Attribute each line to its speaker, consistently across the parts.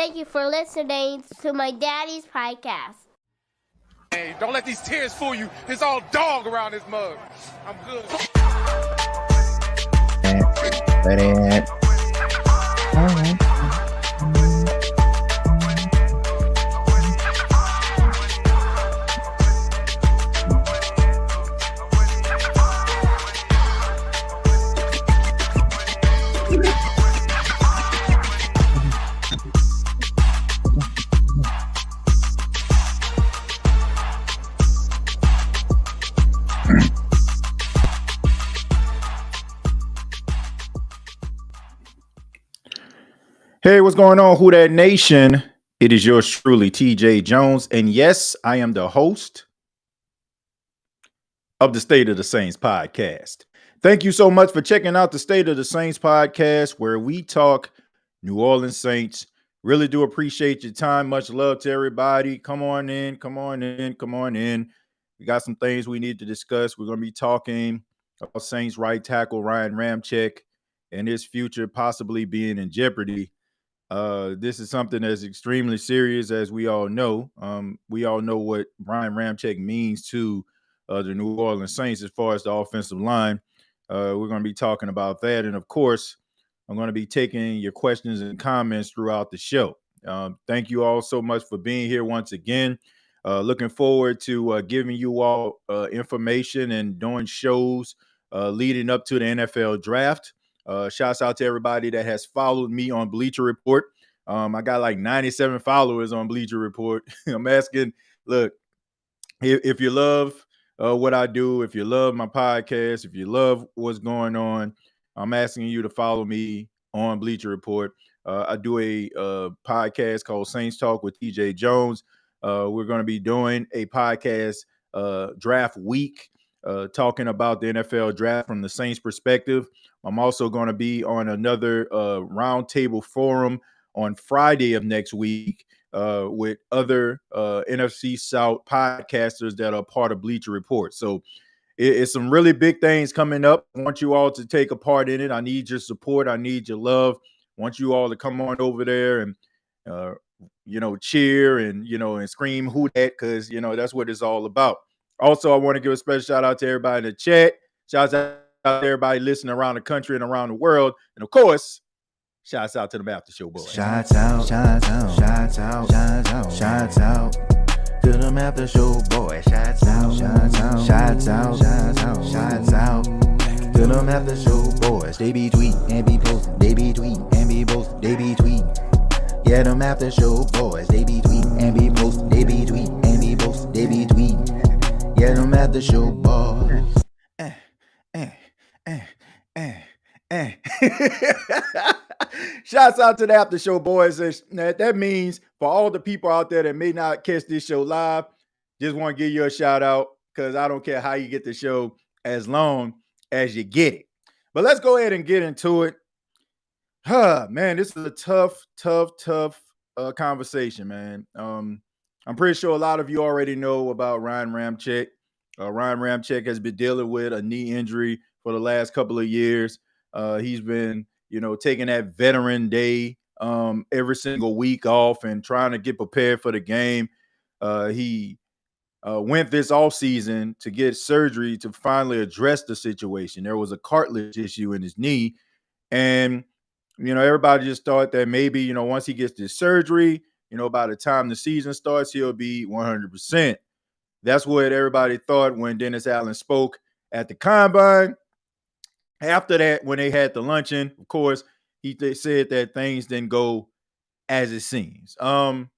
Speaker 1: Thank you for listening to my daddy's podcast.
Speaker 2: Hey, don't let these tears fool you. It's all dog around this mug. I'm good.
Speaker 3: All right. Hey, what's going on, Who Dat Nation? It is yours truly, TJAY Jones. And yes, I am the host of the State of the Saints podcast. Thank you so much for checking out the State of the Saints podcast, where we talk New Orleans Saints. Really do appreciate your time. Much love to everybody. Come on in. We got some things we need to discuss. We're going to be talking about Saints right tackle Ryan Ramczyk and his future possibly being in jeopardy. This is something that's extremely serious, as we all know. We all know what Ryan Ramczyk means to the New Orleans Saints as far as the offensive line. We're going to be talking about that. And, of course, I'm going to be taking your questions and comments throughout the show. Thank you all so much for being here once again. Looking forward to giving you all information and doing shows leading up to the NFL draft. Shouts out to everybody that has followed me on Bleacher Report. I got like 97 followers on Bleacher Report. I'm asking, look, if you love what I do, if you love my podcast, if you love what's going on, I'm asking you to follow me on Bleacher Report. I do a podcast called Saints Talk with TJAY Jones. We're going to be doing a podcast draft week, talking about the NFL draft from the Saints perspective. I'm also going to be on another roundtable forum on Friday of next week with other NFC South podcasters that are part of Bleacher Report. So it's some really big things coming up. I want you all to take a part in it. I need your support. I need your love. I want you all to come on over there and, cheer and, and scream who that, because, that's what it's all about. Also, I want to give a special shout out to everybody in the chat. Shout out to everybody listening around the country and around the world. And, of course, shouts out to the After Show boys.
Speaker 4: Shouts out to them After Show boys. Shouts out to them After Show boys. They be tweeting and be posting. They be tweeting and be posting. They be tweeting. Yeah, them After Show boys. They be tweeting and be posting. They be tweeting and be posting. They be tweeting. Yeah, them After Show boys.
Speaker 3: Shouts out to the After Show boys. That means for all the people out there that may not catch this show live, just want to give you a shout out, because I don't care how you get the show as long as you get it. But let's go ahead and get into it. Man, this is a tough conversation, man. I'm pretty sure a lot of you already know about Ryan Ramczyk. Ryan Ramczyk has been dealing with a knee injury for the last couple of years. He's been, taking that veteran day every single week off and trying to get prepared for the game. He went this offseason to get surgery to finally address the situation. There was a cartilage issue in his knee. And, everybody just thought that maybe, once he gets this surgery, by the time the season starts, he'll be 100%. That's what everybody thought when Dennis Allen spoke at the Combine. After that, when they had the luncheon, of course, they said that things didn't go as it seems. First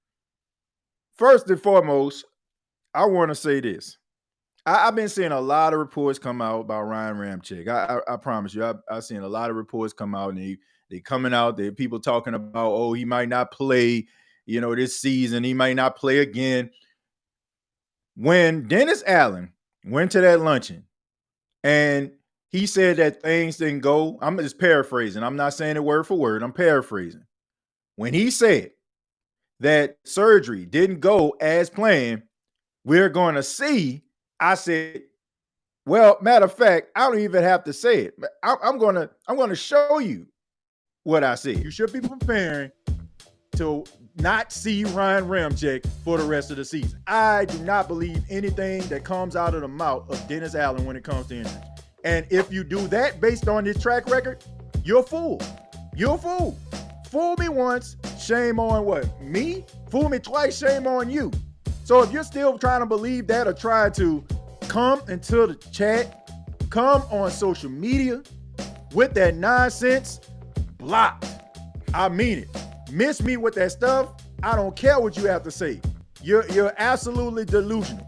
Speaker 3: and foremost, I want to say this. I've been seeing a lot of reports come out about Ryan Ramczyk. I promise you, I've seen a lot of reports come out, and they coming out. There are people talking about, he might not play, this season. He might not play again. When Dennis Allen went to that luncheon and he said that things didn't go, I'm just paraphrasing. I'm not saying it word for word. I'm paraphrasing. When he said that surgery didn't go as planned, we're going to see. I said, well, matter of fact, I don't even have to say it. I'm going to show you what I said. You should be preparing to not see Ryan Ramczyk for the rest of the season. I do not believe anything that comes out of the mouth of Dennis Allen when it comes to injuries. And if you do that based on his track record, you're a fool. You're a fool. Fool me once, shame on what? Me? Fool me twice, shame on you. So if you're still trying to believe that or trying to come into the chat, come on social media with that nonsense, blocked. I mean it. Miss me with that stuff. I don't care what you have to say. You're absolutely delusional.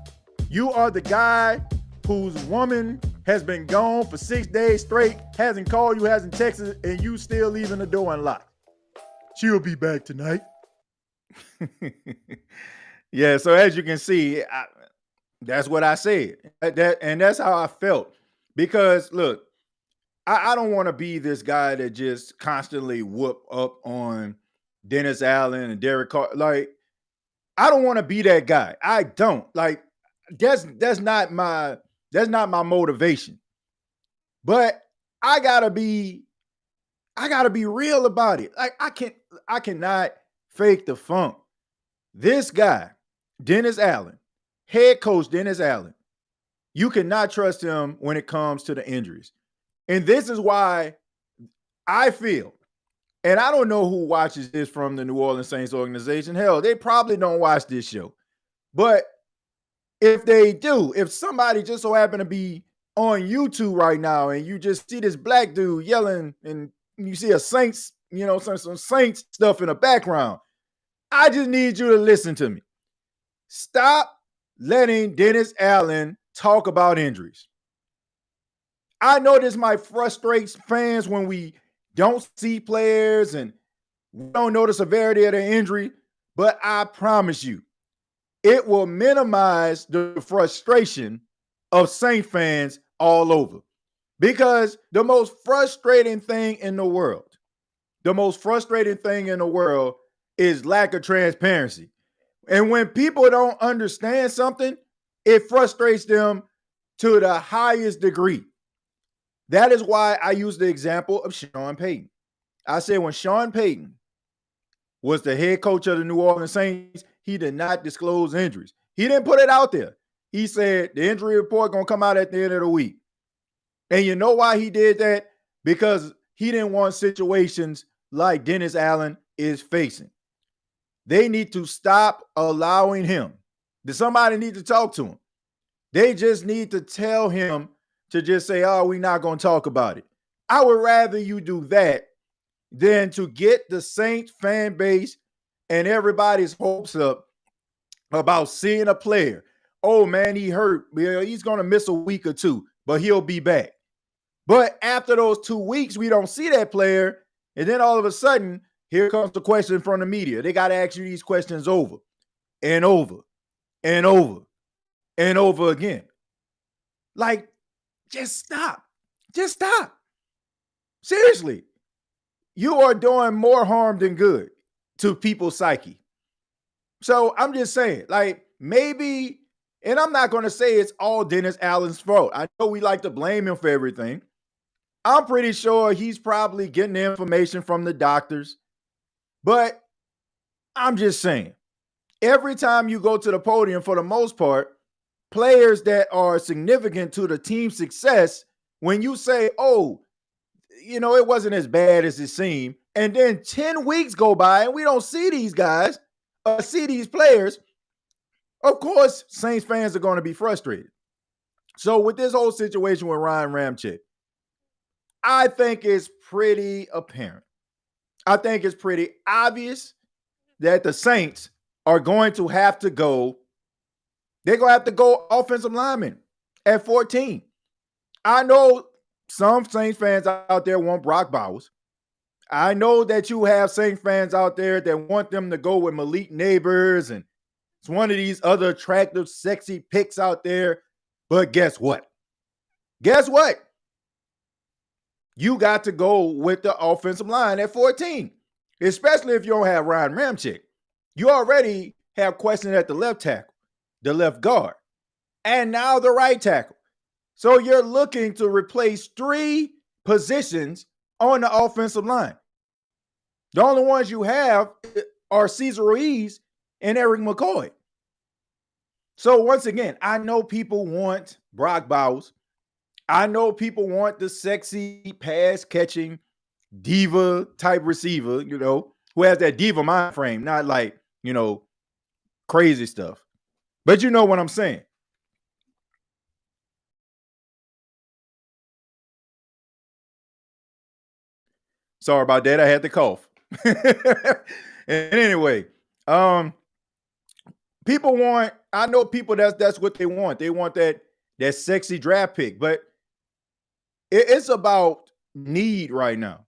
Speaker 3: You are the guy whose woman has been gone for 6 days straight, hasn't called you, hasn't texted, and you still leaving the door unlocked. She'll be back tonight. Yeah, so as you can see, that's what I said. And that's how I felt. Because, look, I don't want to be this guy that just constantly whoop up on Dennis Allen and Derek Carr. Like, I don't want to be that guy. I don't. Like, that's not my motivation. But I gotta be real about it. Like, I cannot fake the funk. This guy, Dennis Allen, head coach Dennis Allen, you cannot trust him when it comes to the injuries. And this is why I feel, and I don't know who watches this from the New Orleans Saints organization. Hell, they probably don't watch this show. But if they do, if somebody just so happen to be on YouTube right now and you just see this black dude yelling and you see a Saints, some Saints stuff in the background, I just need you to listen to me. Stop letting Dennis Allen talk about injuries. I know this might frustrate fans when we don't see players and we don't know the severity of their injury, but I promise you, it will minimize the frustration of Saint fans all over. Because the most frustrating thing in the world is lack of transparency. And when people don't understand something, it frustrates them to the highest degree. That is why I use the example of Sean Payton. I said when Sean Payton was the head coach of the New Orleans Saints, he did not disclose injuries. He didn't put it out there. He said the injury report going to come out at the end of the week. And you know why he did that? Because he didn't want situations like Dennis Allen is facing. They need to stop allowing him. Somebody need to talk to him. They just need to tell him to just say, oh, we're not going to talk about it. I would rather you do that than to get the Saints fan base and everybody's hopes up about seeing a player. Oh, man, he hurt. He's going to miss a week or two, but he'll be back. But after those 2 weeks, we don't see that player. And then all of a sudden, here comes the question from the media. They got to ask you these questions over and over and over and over again. Like, just stop. Just stop. Seriously. You are doing more harm than good to people's psyche. So I'm just saying, like, maybe, and I'm not going to say it's all Dennis Allen's fault. I know we like to blame him for everything. I'm pretty sure he's probably getting the information from the doctors. But I'm just saying, every time you go to the podium, for the most part, players that are significant to the team's success, when you say, oh, it wasn't as bad as it seemed, and then 10 weeks go by and we don't see these guys, see these players, of course, Saints fans are going to be frustrated. So with this whole situation with Ryan Ramczyk, I think it's pretty apparent. I think it's pretty obvious that the Saints are going to have to go. They're going to have to go offensive lineman at 14. I know some Saints fans out there want Brock Bowers. I know that you have Saints fans out there that want them to go with Malik Neighbors and it's one of these other attractive, sexy picks out there. But guess what? Guess what? You got to go with the offensive line at 14, especially if you don't have Ryan Ramczyk. You already have questions at the left tackle, the left guard, and now the right tackle. So you're looking to replace 3 positions on the offensive line. The only ones you have are Cesar Ruiz and Eric McCoy. So once again, I know people want Brock Bowers. I know people want the sexy pass catching diva type receiver, who has that diva mind frame, not like, crazy stuff. But you know what I'm saying. Sorry about that. I had to cough. And anyway, people want, I know people that's what they want. They want that sexy draft pick, but it's about need right now.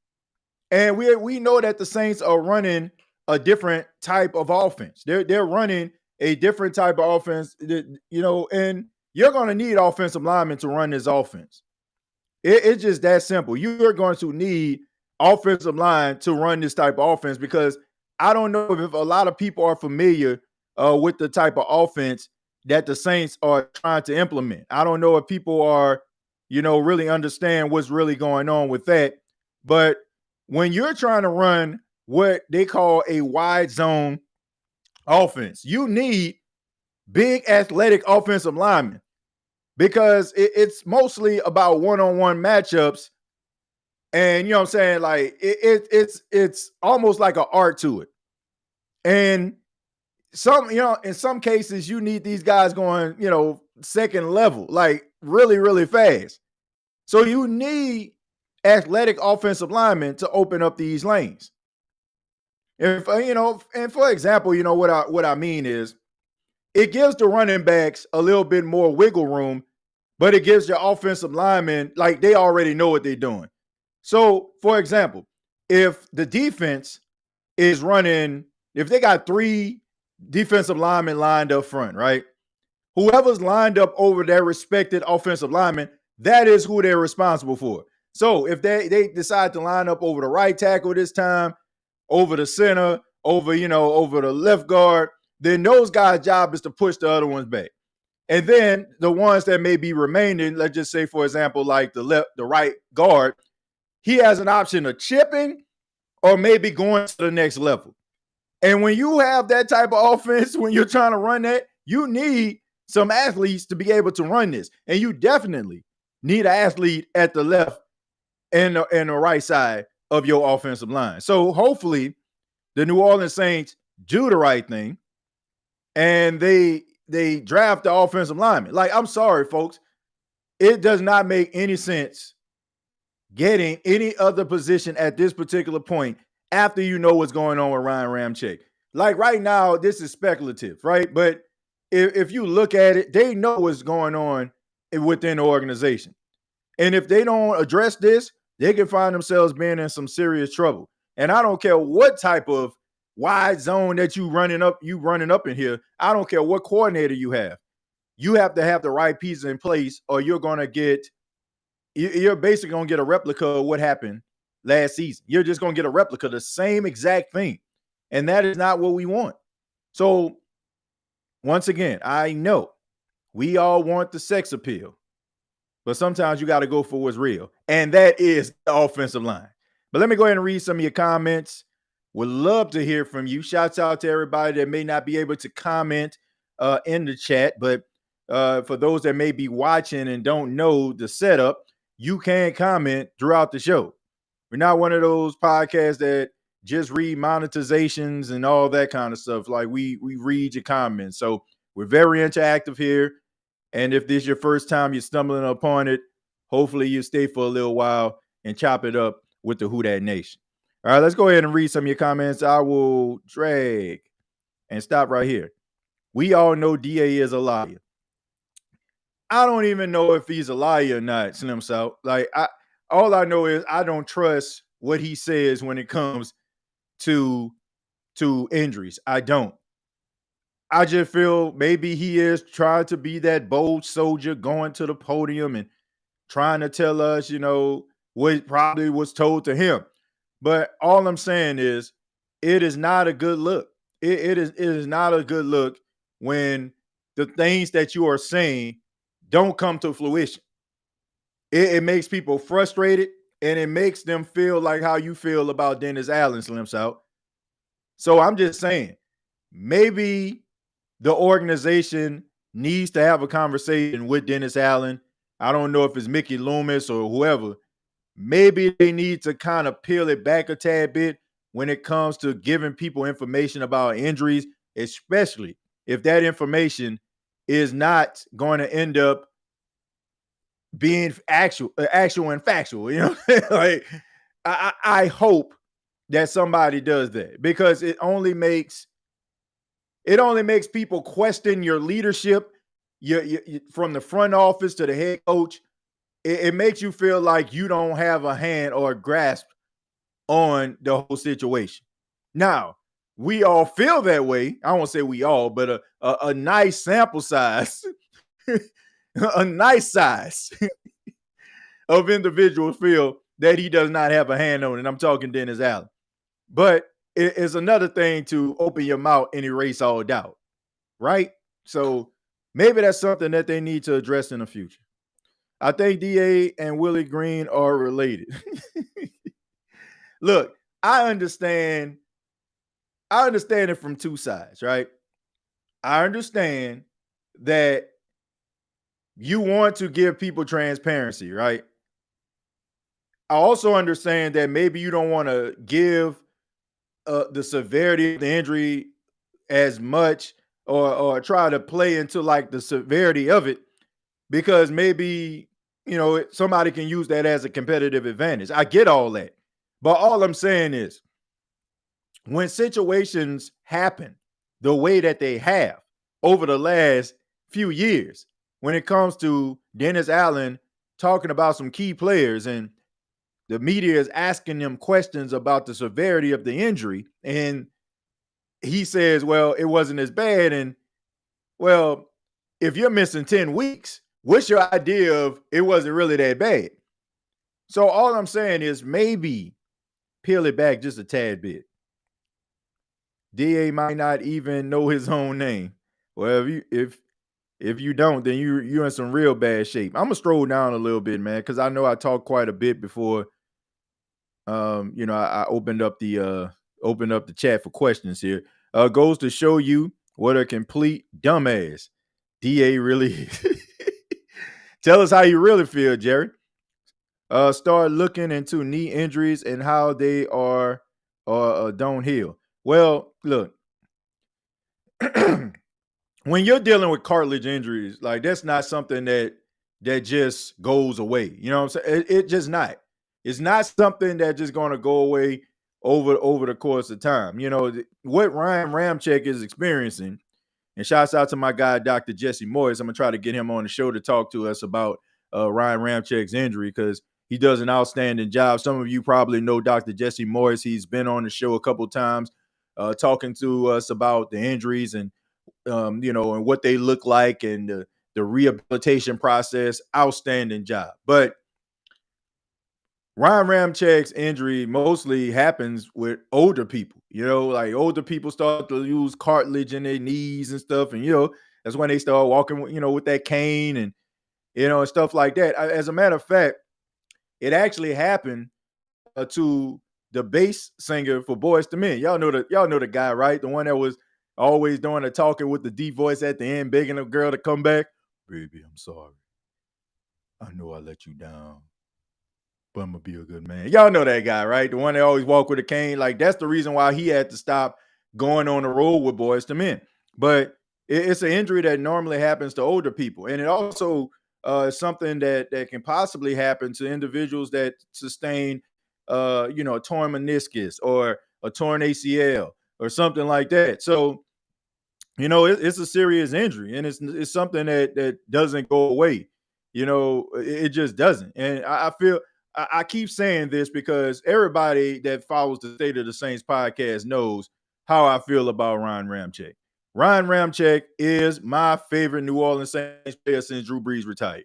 Speaker 3: And we know that the Saints are running a different type of offense. They're running a different type of offense, and you're going to need offensive linemen to run this offense. It's just that simple. You're going to need offensive line to run this type of offense, because I don't know if a lot of people are familiar with the type of offense that the Saints are trying to implement. I don't know if people are, really understand what's really going on with that. But when you're trying to run what they call a wide zone offense, you need big athletic offensive linemen, because it's mostly about one-on-one matchups. And you know what I'm saying? Like it's almost like an art to it. And in some cases you need these guys going, second level, like really, really fast. So you need athletic offensive linemen to open up these lanes. If and for example, what I mean is, it gives the running backs a little bit more wiggle room, but it gives your offensive linemen, like, they already know what they're doing. So, for example, if the defense is running, if they got 3 defensive linemen lined up front, right? Whoever's lined up over their respected offensive lineman, that is who they're responsible for. So if they decide to line up over the right tackle this time, over the center, over the left guard, then those guys' job is to push the other ones back. And then the ones that may be remaining, let's just say, for example, like the right guard, he has an option of chipping or maybe going to the next level. And when you have that type of offense, when you're trying to run that, you need some athletes to be able to run this. And you definitely need an athlete at the left and the right side of your offensive line. So hopefully the New Orleans Saints do the right thing and they draft the offensive lineman. Like, I'm sorry, folks. It does not make any sense getting any other position at this particular point after you know what's going on with Ryan Ramczyk. Like, right now, this is speculative, right? But if you look at it, they know what's going on within the organization. And if they don't address this, they can find themselves being in some serious trouble. And I don't care what type of wide zone that you running up in here. I don't care what coordinator you have. You have to have the right pieces in place, or you're basically going to get a replica of what happened last season. You're just going to get a replica of the same exact thing. And that is not what we want. So once again, I know we all want the sex appeal, but sometimes you got to go for what's real. And that is the offensive line. But let me go ahead and read some of your comments. Would love to hear from you. Shouts out to everybody that may not be able to comment in the chat. But for those that may be watching and don't know the setup, you can comment throughout the show. We're not one of those podcasts that just read monetizations and all that kind of stuff. Like, we read your comments. So we're very interactive here. And if this is your first time you're stumbling upon it, hopefully you stay for a little while and chop it up with the Who Dat Nation. All right, let's go ahead and read some of your comments. I will drag and stop right here. We all know DA is a liar. I don't even know if he's a liar or not, Slim South. Like, all I know is I don't trust what he says when it comes to injuries. I don't. I just feel maybe he is trying to be that bold soldier going to the podium and trying to tell us, what probably was told to him. But all I'm saying is it is not a good look. It is not a good look when the things that you are saying don't come to fruition. It makes people frustrated, and it makes them feel like how you feel about Dennis Allen, Slim South. So I'm just saying, maybe the organization needs to have a conversation with Dennis Allen. I don't know if it's Mickey Loomis or whoever. Maybe they need to kind of peel it back a tad bit when it comes to giving people information about injuries, especially if that information is not going to end up being actual and factual. You know, like I hope that somebody does that, because it only makes people question your leadership, from the front office to the head coach. It makes you feel like you don't have a hand or a grasp on the whole situation. Now, we all feel that way. I won't say we all, but a nice sample size, a nice size of individuals feel that he does not have a hand on it. I'm talking Dennis Allen. But it's another thing to open your mouth and erase all doubt, right? So maybe that's something that they need to address in the future. I think DA and Willie Green are related. Look, I understand it from two sides, right? I understand that you want to give people transparency, right? I also understand that maybe you don't want to give the severity of the injury as much, or try to play into like the severity of it, because maybe, somebody can use that as a competitive advantage. I get all that. But all I'm saying is, when situations happen the way that they have over the last few years, when it comes to Dennis Allen talking about some key players and the media is asking them questions about the severity of the injury, and he says, well, it wasn't as bad. And, well, if you're missing 10 weeks, what's your idea of it wasn't really that bad? So all I'm saying is, maybe peel it back just a tad bit. DA might not even know his own name. Well, if you don't, then you're in some real bad shape. I'm gonna stroll down a little bit, man, because I know I talked quite a bit before. I opened up the chat for questions here. Goes to show you what a complete dumbass DA really is. Tell us how you really feel, Jerry. Start looking into knee injuries and how they are don't heal. Well, look, when you're dealing with cartilage injuries, like, that's not something that just goes away. You know what I'm saying? It just not. It's not something that's just going to go away over the course of time. What Ryan Ramczyk is experiencing, and shouts out to my guy, Dr. Jesse Morris. I'm going to try to get him on the show to talk to us about Ryan Ramczyk's injury, because he does an outstanding job. Some of you probably know Dr. Jesse Morris. He's been on the show a couple times talking to us about the injuries and, and what they look like, and the rehabilitation process. Outstanding job. But Ryan Ramczyk's injury mostly happens with older people. Like, older people start to lose cartilage in their knees and stuff. And, that's when they start walking, with that cane and, and stuff like that. As a matter of fact, it actually happened to the bass singer for Boyz II Men. Y'all know the guy, right? The one that was always doing the talking with the deep voice at the end, begging a girl to come back. Baby, I'm sorry. I know I let you down, but I'm gonna be a good man. Y'all know that guy, right? The one that always walked with a cane. Like, that's the reason why he had to stop going on the road with Boyz II Men. But it's an injury that normally happens to older people. And it also is something that can possibly happen to individuals that sustain, a torn meniscus or a torn ACL or something like that. So, it's a serious injury, and it's something that doesn't go away. It just doesn't. And I feel, I keep saying this because everybody that follows the State of the Saints podcast knows how I feel about Ryan Ramczyk. Ryan Ramczyk is my favorite New Orleans Saints player since Drew Brees retired.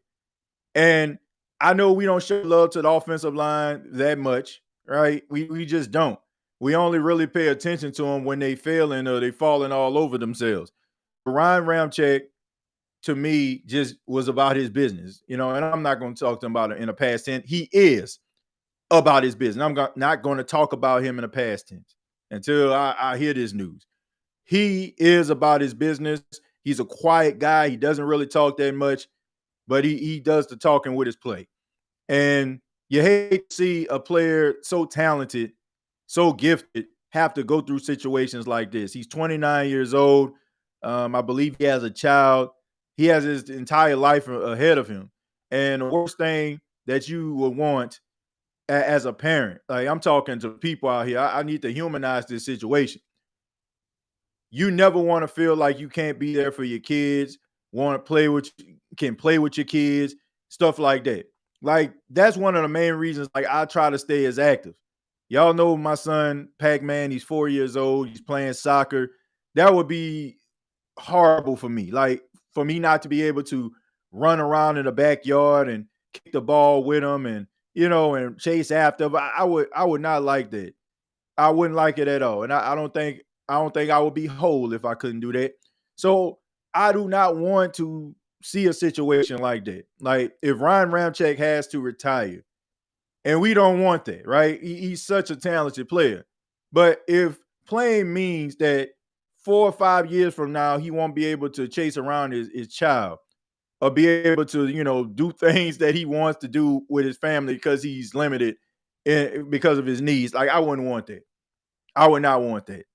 Speaker 3: And I know we don't show love to the offensive line that much, right? We just don't. We only really pay attention to them when they failing or they falling all over themselves. Ryan Ramczyk, to me, just was about his business, and I'm not going to talk to him about it in a past tense. He is about his business. I'm not going to talk about him in a past tense. until I hear this news. He is about his business. He's a quiet guy. He doesn't really talk that much, but he does the talking with his play. And you hate to see a player so talented, so gifted, have to go through situations like this. He's 29 years old. I believe he has a child. He has his entire life ahead of him. And the worst thing that you would want as a parent, like I'm talking to people out here, I need to humanize this situation. You never want to feel like you can't be there for your kids, want to can play with your kids, stuff like that. Like, that's one of the main reasons, like, I try to stay as active. Y'all know my son, Pac-Man, he's 4 years old. He's playing soccer. That would be horrible for me. Like, for me not to be able to run around in the backyard and kick the ball with him and, and chase after him. I would not like that. I wouldn't like it at all. And I don't think I would be whole if I couldn't do that. So I do not want to see a situation like that. Like, if Ryan Ramczyk has to retire, and we don't want that, right? He's such a talented player. But if playing means that 4 or 5 years from now, he won't be able to chase around his child or be able to, do things that he wants to do with his family because he's limited because of his needs. Like, I wouldn't want that. I would not want that.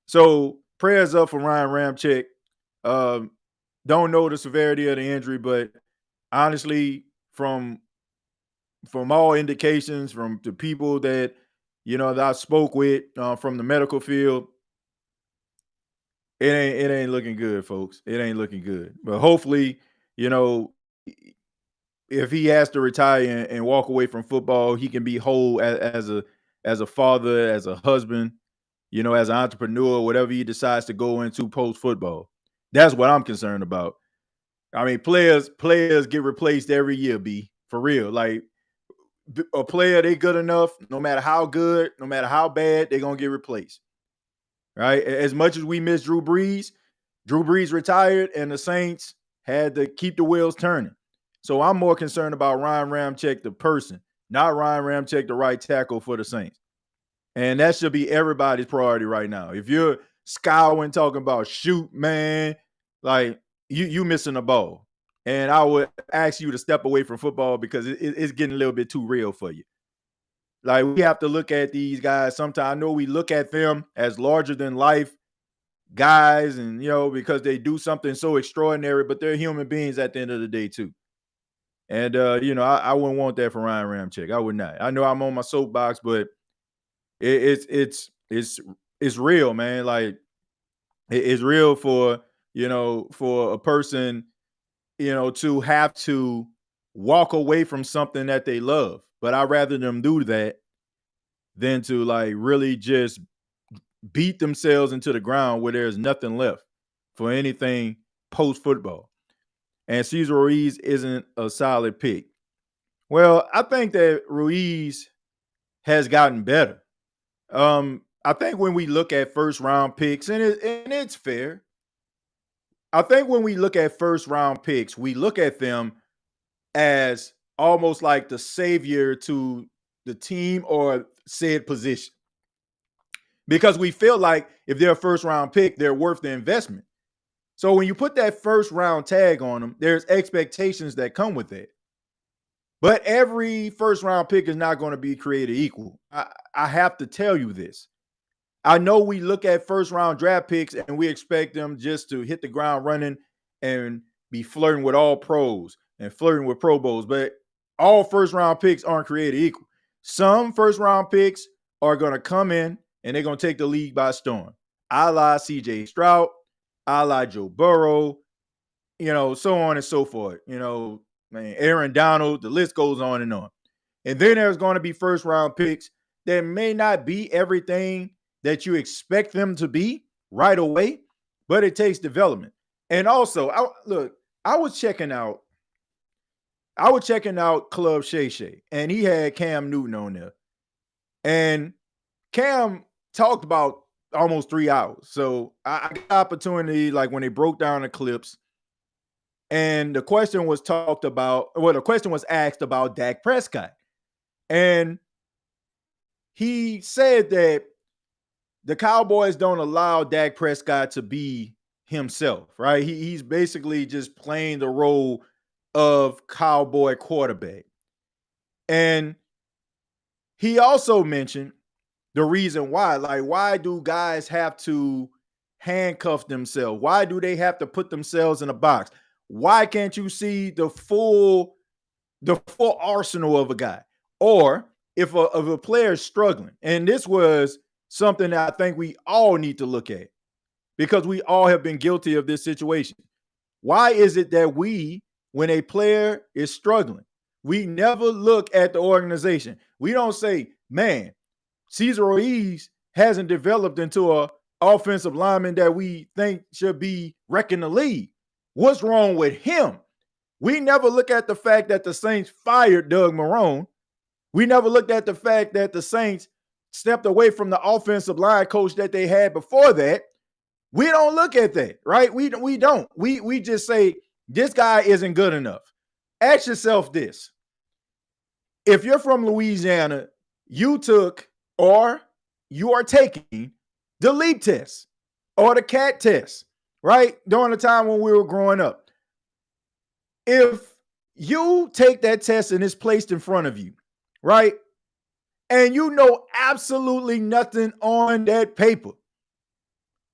Speaker 3: So prayers up for Ryan Ramczyk. Don't know the severity of the injury, but honestly, from all indications, from the people that that I spoke with from the medical field, it ain't looking good, folks. It ain't looking good. But hopefully, if he has to retire and walk away from football, he can be whole as a father, as a husband, as an entrepreneur, whatever he decides to go into post football. That's what I'm concerned about. I mean, players get replaced every year, B, for real. Like, a player, they good enough, no matter how good, no matter how bad, they're going to get replaced, right? As much as we miss Drew Brees retired and the Saints had to keep the wheels turning. So I'm more concerned about Ryan Ramczyk, the person, not Ryan Ramczyk, the right tackle for the Saints. And that should be everybody's priority right now. If you're scouting, talking about shoot, man, like, you missing the ball. And I would ask you to step away from football because it's getting a little bit too real for you. Like, we have to look at these guys. Sometimes I know we look at them as larger than life guys and, because they do something so extraordinary, but they're human beings at the end of the day too. And, I wouldn't want that for Ryan Ramczyk. I would not. I know I'm on my soapbox, but it's real, man. Like, it's real for a person, to have to walk away from something that they love. But I'd rather them do that than to, like, really just beat themselves into the ground where there's nothing left for anything post-football. And Cesar Ruiz isn't a solid pick. Well, I think that Ruiz has gotten better. I think when we look at first-round picks, and it's fair, I think when we look at first-round picks, we look at them as almost like the savior to the team or said position. Because we feel like if they're a first-round pick, they're worth the investment. So when you put that first-round tag on them, there's expectations that come with that. But every first-round pick is not going to be created equal. I have to tell you this. I know we look at first-round draft picks and we expect them just to hit the ground running and be flirting with all pros and flirting with Pro Bowls, but all first-round picks aren't created equal. Some first-round picks are going to come in and they're going to take the league by storm. A la C.J. Stroud, a la Joe Burrow, so on and so forth. Aaron Donald, the list goes on and on. And then there's going to be first-round picks that may not be everything that you expect them to be right away, but it takes development. And also, I was checking out Club Shay Shay, and he had Cam Newton on there. And Cam talked about almost 3 hours. So I got the opportunity, like, when they broke down the clips, and the question was asked about Dak Prescott. And he said that the Cowboys don't allow Dak Prescott to be himself, right? He's basically just playing the role of cowboy quarterback. And he also mentioned the reason why. Like, why do guys have to handcuff themselves? Why do they have to put themselves in a box? Why can't you see the full arsenal of a guy? Or if a player is struggling, and this was something that I think we all need to look at because we all have been guilty of this situation. Why is it that when a player is struggling, we never look at the organization? We don't say, man, Cesar Ruiz hasn't developed into an offensive lineman that we think should be wrecking the league. What's wrong with him? We never look at the fact that the Saints fired Doug Marrone. We never looked at the fact that the Saints stepped away from the offensive line coach that they had before that. We don't look at that, right? We don't. We just say this guy isn't good enough. Ask yourself this. If you're from Louisiana, you took or you are taking the LEAP test or the CAT test, right? During the time when we were growing up. If you take that test and it's placed in front of you, right? And you know absolutely nothing on that paper,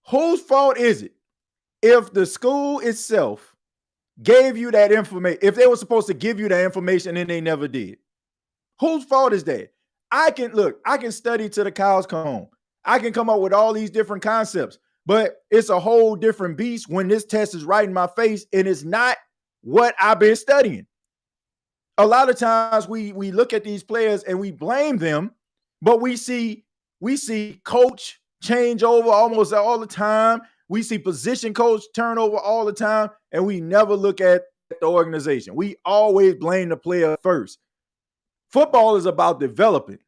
Speaker 3: whose fault is it if the school itself gave you that information, if they were supposed to give you that information and they never did? Whose fault is that? I can study till the cows come home. I can come up with all these different concepts, but it's a whole different beast when this test is right in my face and it's not what I've been studying. A lot of times we look at these players and we blame them, but we see coach change over almost all the time. We see position coach turnover all the time, and we never look at the organization. We always blame the player first. Football is about developing.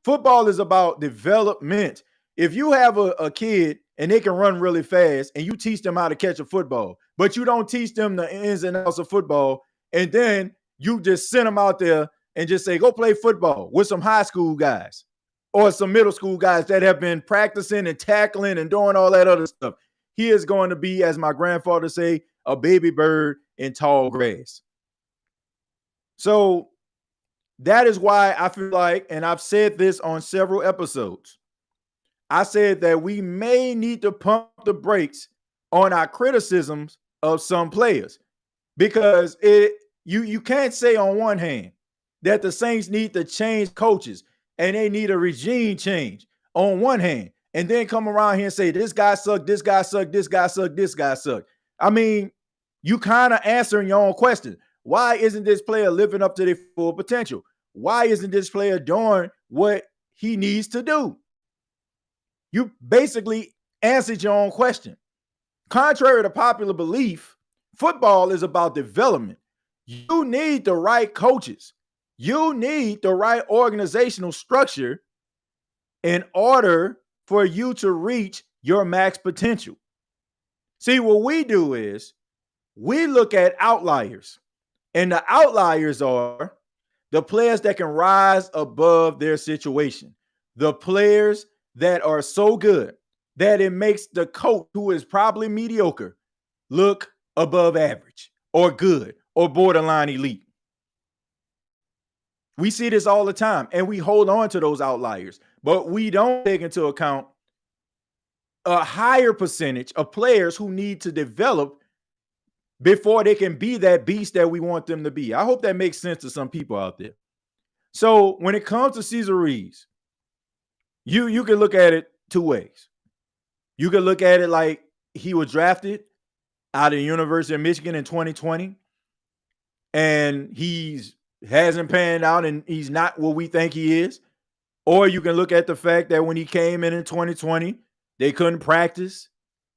Speaker 3: Football is about development. If you have a kid and they can run really fast and you teach them how to catch a football, but you don't teach them the ins and outs of football, and then you just send them out there and just say, go play football with some high school guys or some middle school guys that have been practicing and tackling and doing all that other stuff. He is going to be, as my grandfather say, a baby bird in tall grass. So that is why I feel like, and I've said this on several episodes, I said that we may need to pump the brakes on our criticisms of some players, because you can't say on one hand that the Saints need to change coaches and they need a regime change on one hand, and then come around here and say this guy sucked, this guy sucked, this guy sucked, this guy sucked. I mean, you kind of answering your own question. Why isn't this player living up to their full potential? Why isn't this player doing what he needs to do? You basically answered your own question. Contrary to popular belief, football is about development. You need the right coaches. You need the right organizational structure in order for you to reach your max potential. See, what we do is we look at outliers, and the outliers are the players that can rise above their situation, the players that are so good that it makes the coach, who is probably mediocre, look above average or good or borderline elite. We see this all the time, and we hold on to those outliers, but we don't take into account a higher percentage of players who need to develop before they can be that beast that we want them to be. I hope that makes sense to some people out there. So when it comes to Cesar Ruiz, you can look at it two ways. You can look at it like he was drafted out of the University of Michigan in 2020, and hasn't panned out and he's not what we think he is. Or you can look at the fact that when he came in 2020, they couldn't practice.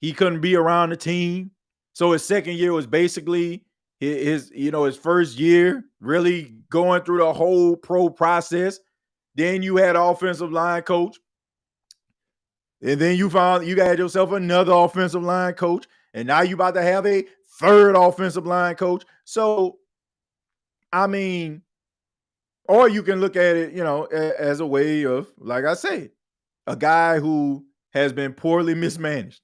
Speaker 3: He couldn't be around the team. So his second year was basically his first year really going through the whole pro process. Then you had an offensive line coach. And then you got yourself another offensive line coach. And now you about to have a third offensive line coach. So, I mean, or you can look at it, as a way of, like I said, a guy who has been poorly mismanaged.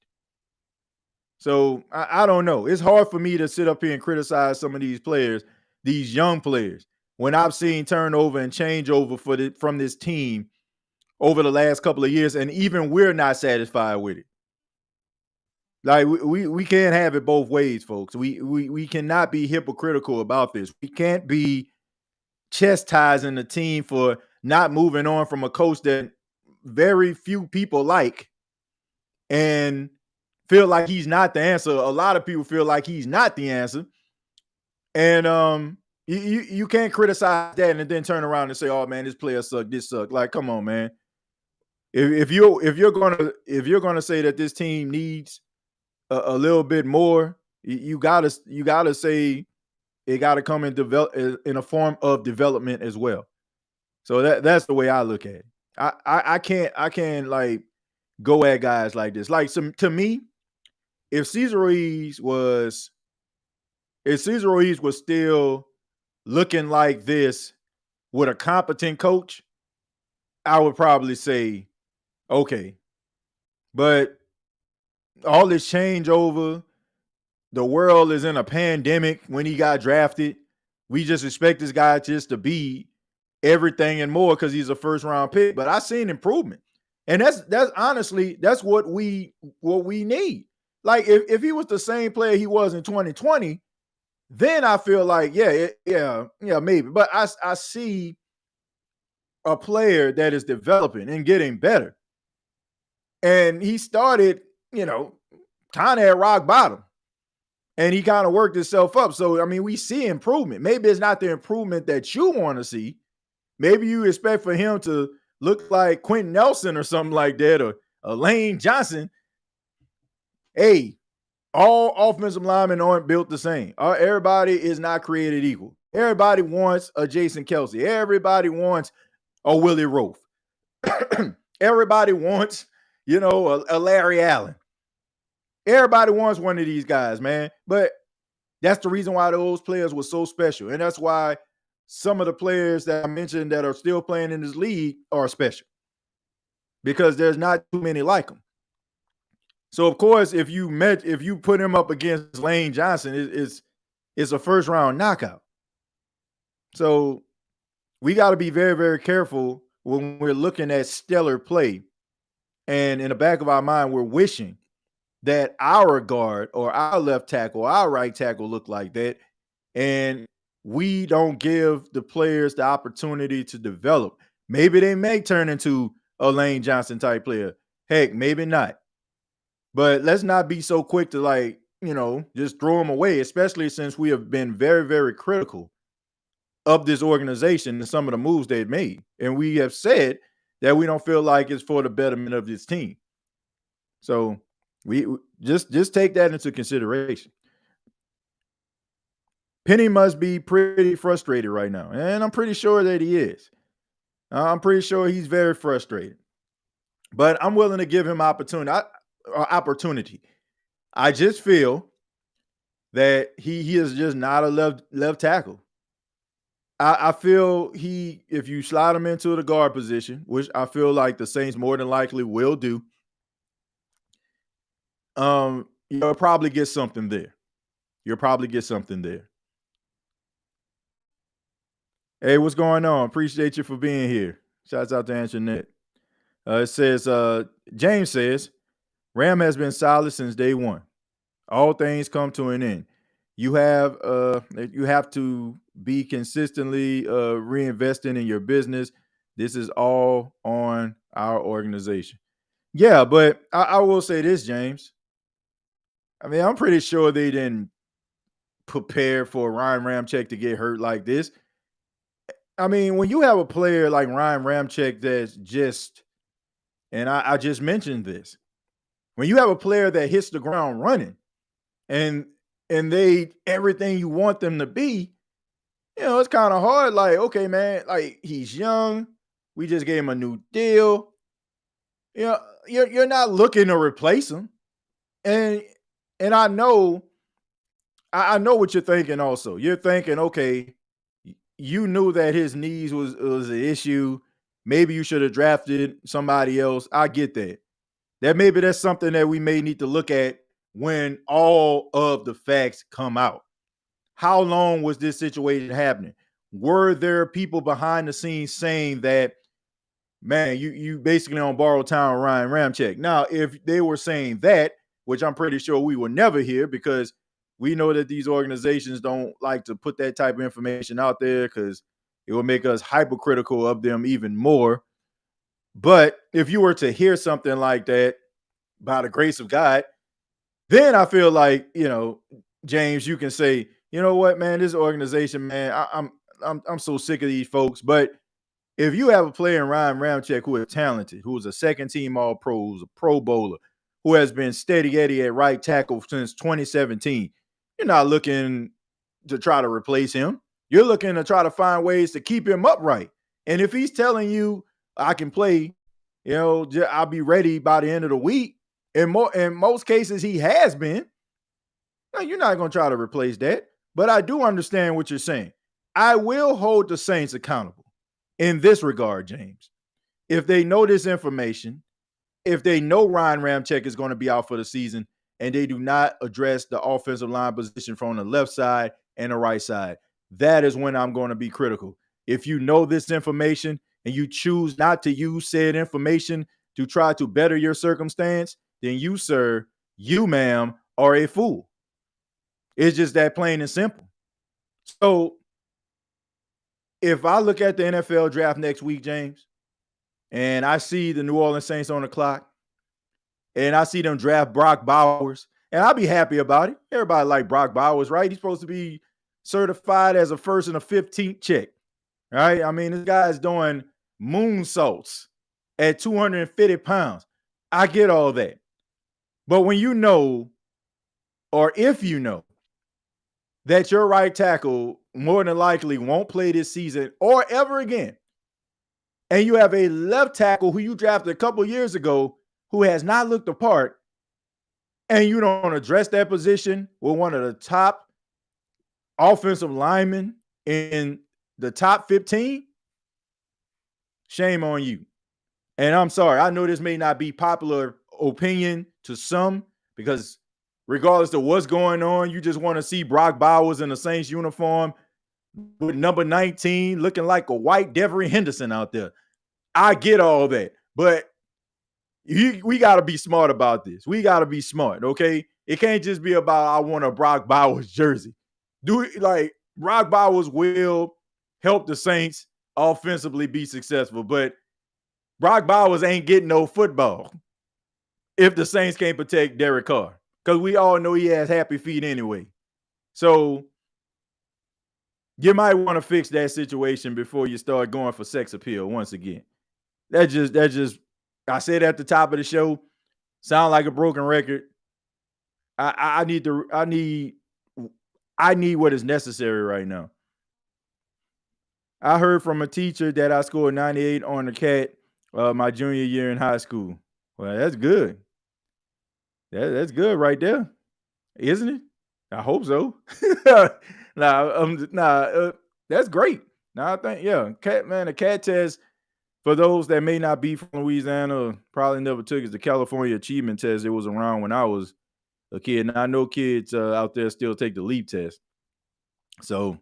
Speaker 3: So I don't know. It's hard for me to sit up here and criticize some of these players, these young players, when I've seen turnover and changeover from this team over the last couple of years, and even we're not satisfied with it. Like we can't have it both ways, folks. We cannot be hypocritical about this. We can't be chastising the team for not moving on from a coach that very few people like and feel like he's not the answer. A lot of people feel like he's not the answer. And you can't criticize that and then turn around and say, "Oh man, this player sucked. This sucked." Like, come on, man. If you're gonna say that this team needs a little bit more, you gotta say it gotta come in a form of development as well. So that's the way I look at it. I can't like go at guys like this. Like to me, if Cesar Ruiz was still looking like this with a competent coach, I would probably say, okay. But all this changeover, the world is in a pandemic when he got drafted. We just expect this guy just to be everything and more because he's a first-round pick. But I've seen improvement. And that's honestly, that's what we need. Like if he was the same player he was in 2020, then I feel like, yeah, maybe. But I see a player that is developing and getting better. And he started, kind of at rock bottom. And he kind of worked himself up. So, I mean, we see improvement. Maybe it's not the improvement that you want to see. Maybe you expect for him to look like Quentin Nelson or something like that, or Lane Johnson. Hey, all offensive linemen aren't built the same. Everybody is not created equal. Everybody wants a Jason Kelsey. Everybody wants a Willie Roaf. Everybody wants, a Larry Allen. Everybody wants one of these guys, man. But that's the reason why those players were so special. And that's why some of the players that I mentioned that are still playing in this league are special. Because there's not too many like them. So, of course, if you put him up against Lane Johnson, it's a first-round knockout. So we got to be very, very careful when we're looking at stellar play. And in the back of our mind, we're wishing that our guard or our left tackle, or our right tackle look like that. And we don't give the players the opportunity to develop. Maybe they may turn into a Lane Johnson type player. Heck, maybe not. But let's not be so quick to just throw them away, especially since we have been very, very critical of this organization and some of the moves they've made. And we have said that we don't feel like it's for the betterment of this team. So we just take that into consideration. Penny must be pretty frustrated right now, and I'm pretty sure that he is. I'm pretty sure he's very frustrated. But I'm willing to give him opportunity. I just feel that he is just not a left tackle. I feel if you slide him into the guard position, which I feel like the Saints more than likely will do, you'll probably get something there. Hey, what's going on? Appreciate you for being here. Shouts out to Antoinette. It says, James says, Ram has been solid since day one. All things come to an end. You have to be consistently reinvesting in your business. This is all on our organization. Yeah, but I will say this, James. I mean, I'm pretty sure they didn't prepare for Ryan Ramczyk to get hurt like this. I mean, when you have a player like Ryan Ramczyk that's just, and I just mentioned this, when you have a player that hits the ground running and they everything you want them to be, it's kind of hard. Like, okay, man, like he's young. We just gave him a new deal. You're not looking to replace him. And I know what you're thinking also. You're thinking, okay, you knew that his knees was an issue. Maybe you should have drafted somebody else. I get that. maybe that's something that we may need to look at when all of the facts come out. How long was this situation happening? Were there people behind the scenes saying that, man, you basically on borrowed time with Ryan Ramczyk? Now, if they were saying that, which I'm pretty sure we will never hear, because we know that these organizations don't like to put that type of information out there because it will make us hypercritical of them even more. But if you were to hear something like that, by the grace of God, then I feel like, James, you can say, you know what, man, this organization, man, I'm so sick of these folks. But if you have a player in Ryan Ramczyk who is talented, who is a second-team All-Pro, who's a Pro Bowler, who has been steady Eddie at right tackle since 2017, you're not looking to try to replace him. You're looking to try to find ways to keep him upright. And if he's telling you, I can play, I'll be ready by the end of the week, in most cases he has been, you're not going to try to replace that. But I do understand what you're saying. I will hold the Saints accountable in this regard, James. If they know this information, if they know Ryan Ramczyk is going to be out for the season, and they do not address the offensive line position from the left side and the right side, that is when I'm going to be critical. If you know this information and you choose not to use said information to try to better your circumstance, then you, sir, you, ma'am, are a fool. It's just that plain and simple. So if I look at the NFL draft next week, James, and I see the New Orleans Saints on the clock, and I see them draft Brock Bowers, and I'll be happy about it. Everybody like Brock Bowers, right? He's supposed to be certified as a first and a 15th check, right? I mean, this guy's doing moonsaults at 250 pounds. I get all that. But when you know, or if you know, that your right tackle more than likely won't play this season or ever again, and you have a left tackle who you drafted a couple years ago who has not looked the part, and you don't address that position with one of the top offensive linemen in the top 15, shame on you. And I'm sorry, I know this may not be popular opinion to some, because regardless of what's going on, you just want to see Brock Bowers in the Saints uniform with number 19 looking like a white Devery Henderson out there. I get all that, but we got to be smart about this. We got to be smart, okay? It can't just be about I want a Brock Bowers jersey. Brock Bowers will help the Saints offensively be successful, but Brock Bowers ain't getting no football if the Saints can't protect Derek Carr, because we all know he has happy feet anyway. So you might want to fix that situation before you start going for sex appeal once again. That just I said at the top of the show, sound like a broken record. I need what is necessary right now. I heard from a teacher that I scored 98 on the CAT my junior year in high school. Well, that's good. That's good right there, isn't it? I hope so. That's great. Now I think, the CAT test, for those that may not be from Louisiana, probably never took, is the California Achievement Test. It was around when I was a kid. And I know kids out there still take the LEAP test. So,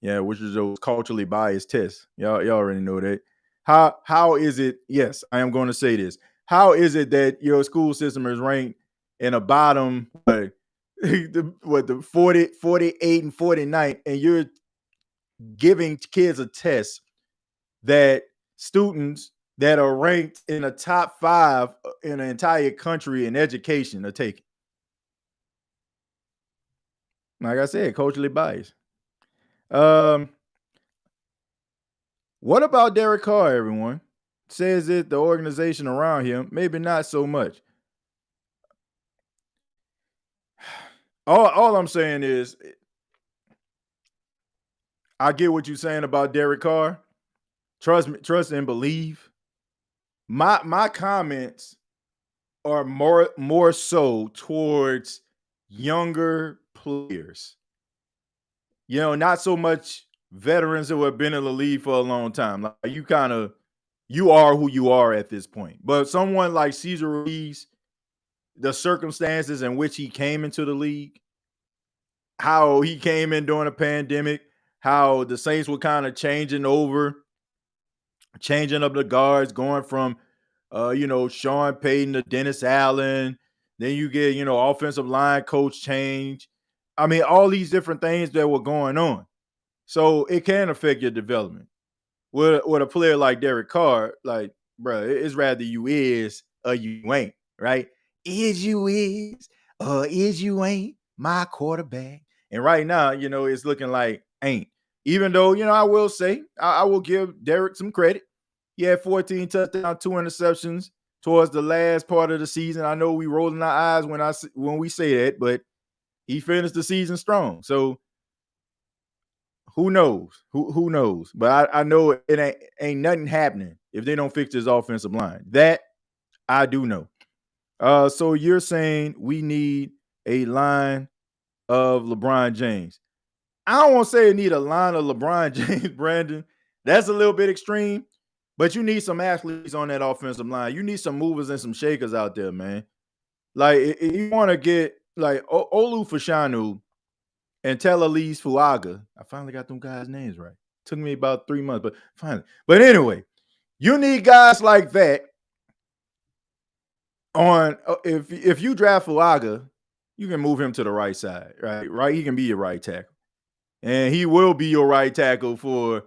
Speaker 3: yeah, which is those culturally biased tests. Y'all already know that. How is it? Yes, I am going to say this. How is it that your school system is ranked in the bottom, the 48 and 49, and you're giving kids a test that students that are ranked in the top 5 in the entire country in education are taking? Like I said, culturally biased. What about Derek Carr, everyone? Says it, the organization around him, maybe not so much. All I'm saying is, I get what you're saying about Derek Carr. Trust and believe. My comments are more so towards younger players. Not so much veterans who have been in the league for a long time. Like you are who you are at this point. But someone like Cesar Ruiz, the circumstances in which he came into the league, how he came in during a pandemic, how the Saints were kind of changing up the guards, going from Sean Payton to Dennis Allen. Then you get, offensive line coach change. I mean, all these different things that were going on. So it can affect your development. With a player like Derek Carr, like, bro, it's rather you is or you ain't, right? Is you is or is you ain't my quarterback. And right now, it's looking like ain't. Even though, I will say, I will give Derek some credit. He had 14 touchdowns, 2 interceptions towards the last part of the season. I know we rolling our eyes when we say that, but he finished the season strong. So who knows? Who knows? But I know it ain't nothing happening if they don't fix this offensive line. That I do know. So you're saying we need a line of LeBron James. I don't want to say you need a line of LeBron James, Brandon. That's a little bit extreme. But you need some athletes on that offensive line. You need some movers and some shakers out there, man. Like, if you want to get, like, Olu Fashanu and Telelise Fuaga. I finally got them guys' names right. Took me about 3 months, but finally. But anyway, you need guys like that on if you draft Fuaga, you can move him to the right side, right? Right? He can be your right tackle. And he will be your right tackle for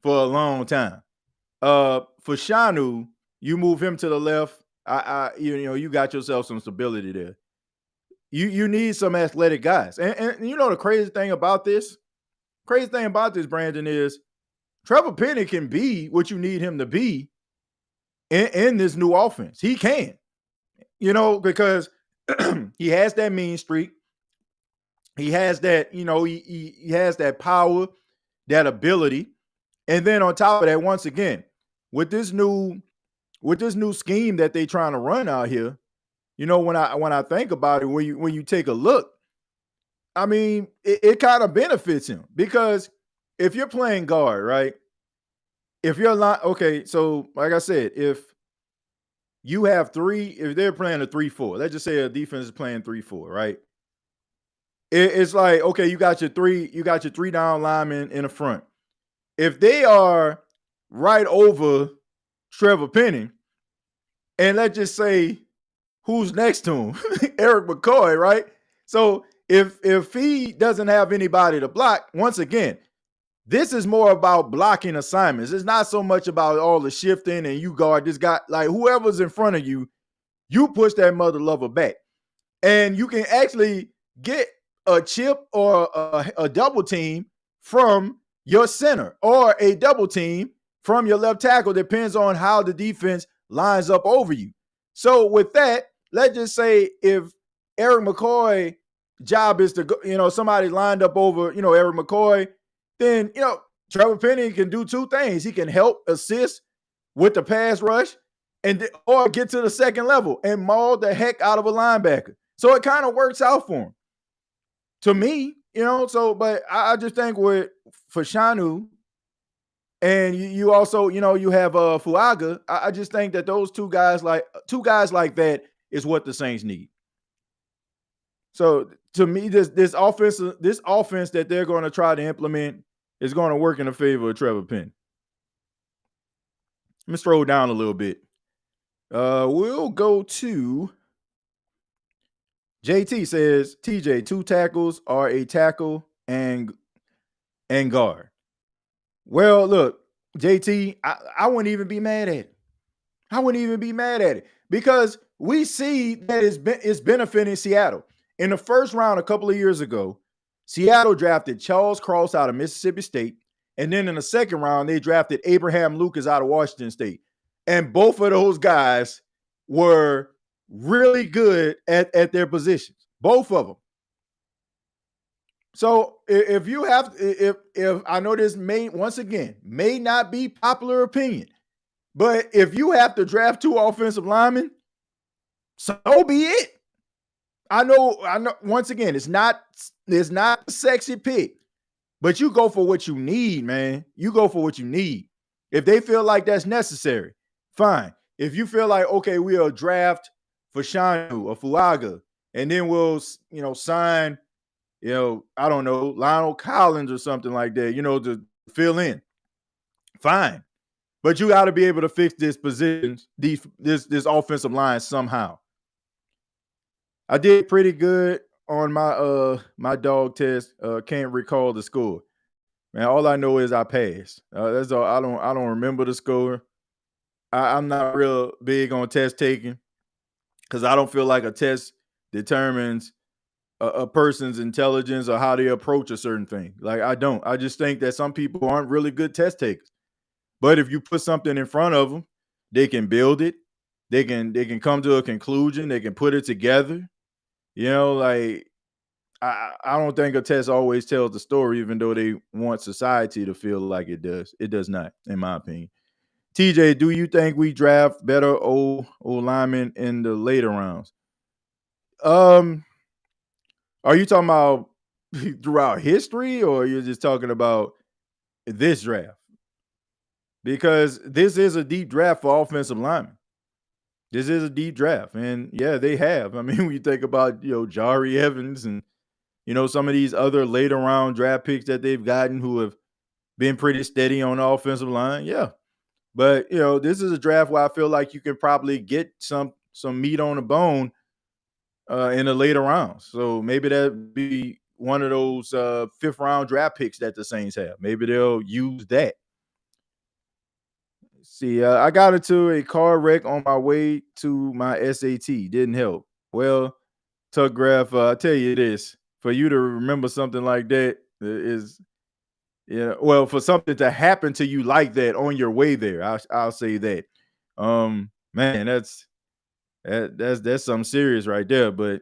Speaker 3: a long time. For Shanu, you move him to the left. You got yourself some stability there. You need some athletic guys. And the crazy thing about this, Brandon, is Trevor Penny can be what you need him to be in this new offense. He can, because he has that mean streak. He has that, he has that power, that ability. And then on top of that, once again, with this new scheme that they trying to run out here, when I think about it, when you take a look, I mean, it kind of benefits him because if you're playing guard, right? If you're so like I said, if you have if they're playing a 3-4, let's just say a defense is playing 3-4, right? It's like, okay, you got your three down linemen in the front. If they are right over Trevor Penny, and let's just say who's next to him, Eric McCoy, right? So if he doesn't have anybody to block, once again, this is more about blocking assignments. It's not so much about all the shifting and you guard this guy. Like, whoever's in front of you, you push that mother lover back. And you can actually get a chip or a double team from your center or a double team from your left tackle. Depends on how the defense lines up over you. So with that, let's just say if Eric McCoy job is to go, somebody lined up over, Eric McCoy, then, Trevor Penny can do two things. He can help assist with the pass rush or get to the second level and maul the heck out of a linebacker. So it kind of works out for him. To me, but I just think for Shanu, and you also, you have Fuaga. I just think that those two guys like that is what the Saints need. So to me, this offense that they're going to try to implement is going to work in the favor of Trevor Penny. Let me scroll down a little bit. We'll go to JT says, TJ, 2 tackles are a tackle and guard. Well, look, JT, I wouldn't even be mad at it. Because we see that it's benefiting Seattle. In the first round a couple of years ago, Seattle drafted Charles Cross out of Mississippi State. And then in the second round, they drafted Abraham Lucas out of Washington State. And both of those guys were really good at their positions. Both of them. So if you have, if I know this may not be popular opinion, but if you have to draft 2 offensive linemen, so be it. I know. Once again, it's not a sexy pick, but you go for what you need, man. You go for what you need. If they feel like that's necessary, fine. If you feel like, okay, we'll draft Fashanu or Fuaga, and then we'll, sign, I don't know, Lionel Collins or something like that, to fill in. Fine. But you got to be able to fix this position, this offensive line somehow. I did pretty good on my dog test. Can't recall the score. Man, all I know is I passed. That's all. I don't remember the score. I'm not real big on test taking because I don't feel like a test determines a person's intelligence or how they approach a certain thing. Like I don't. I just think that some people aren't really good test takers. But if you put something in front of them, they can build it. They can come to a conclusion. They can put it together. Like I don't think a test always tells the story, even though they want society to feel like it does. It does not, in my opinion. TJ, do you think we draft better old linemen in the later rounds? Are you talking about throughout history, or you're just talking about this draft? Because this is a deep draft for offensive linemen. This is a deep draft, and yeah, they have. I mean, when you think about Jari Evans and some of these other later round draft picks that they've gotten who have been pretty steady on the offensive line, yeah. But this is a draft where I feel like you can probably get some meat on the bone in the later rounds. So maybe that'd be one of those 5th round draft picks that the Saints have. Maybe they'll use that. See, I got into a car wreck on my way to my SAT. Didn't help. Well, Tuck Graph, I'll tell you this. For you to remember something like that is, well, for something to happen to you like that on your way there, I'll say that. Man, that's something serious right there. But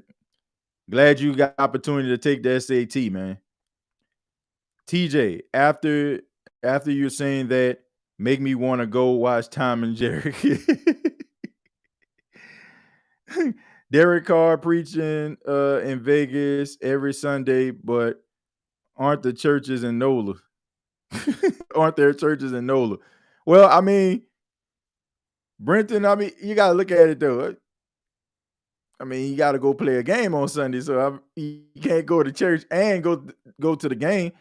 Speaker 3: glad you got opportunity to take the SAT, man. TJ, after you're saying that, make me want to go watch Tom and Jerry. Derek Carr preaching in Vegas every Sunday, but aren't the churches in NOLA? Aren't there churches in NOLA? Well, I mean, Brenton, you got to look at it, though. I mean, you got to go play a game on Sunday, so you can't go to church and go to the game.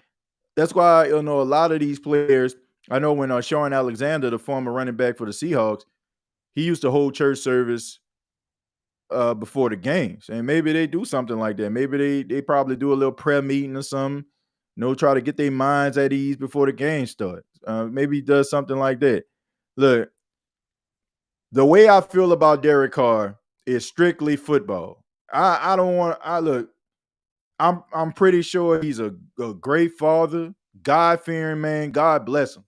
Speaker 3: That's why, a lot of these players, I know when Sean Alexander, the former running back for the Seahawks, he used to hold church service before the games. And maybe they do something like that. Maybe they probably do a little prayer meeting or something, try to get their minds at ease before the game starts. Maybe he does something like that. Look, the way I feel about Derek Carr is strictly football. I'm pretty sure he's a great father, God-fearing man. God bless him.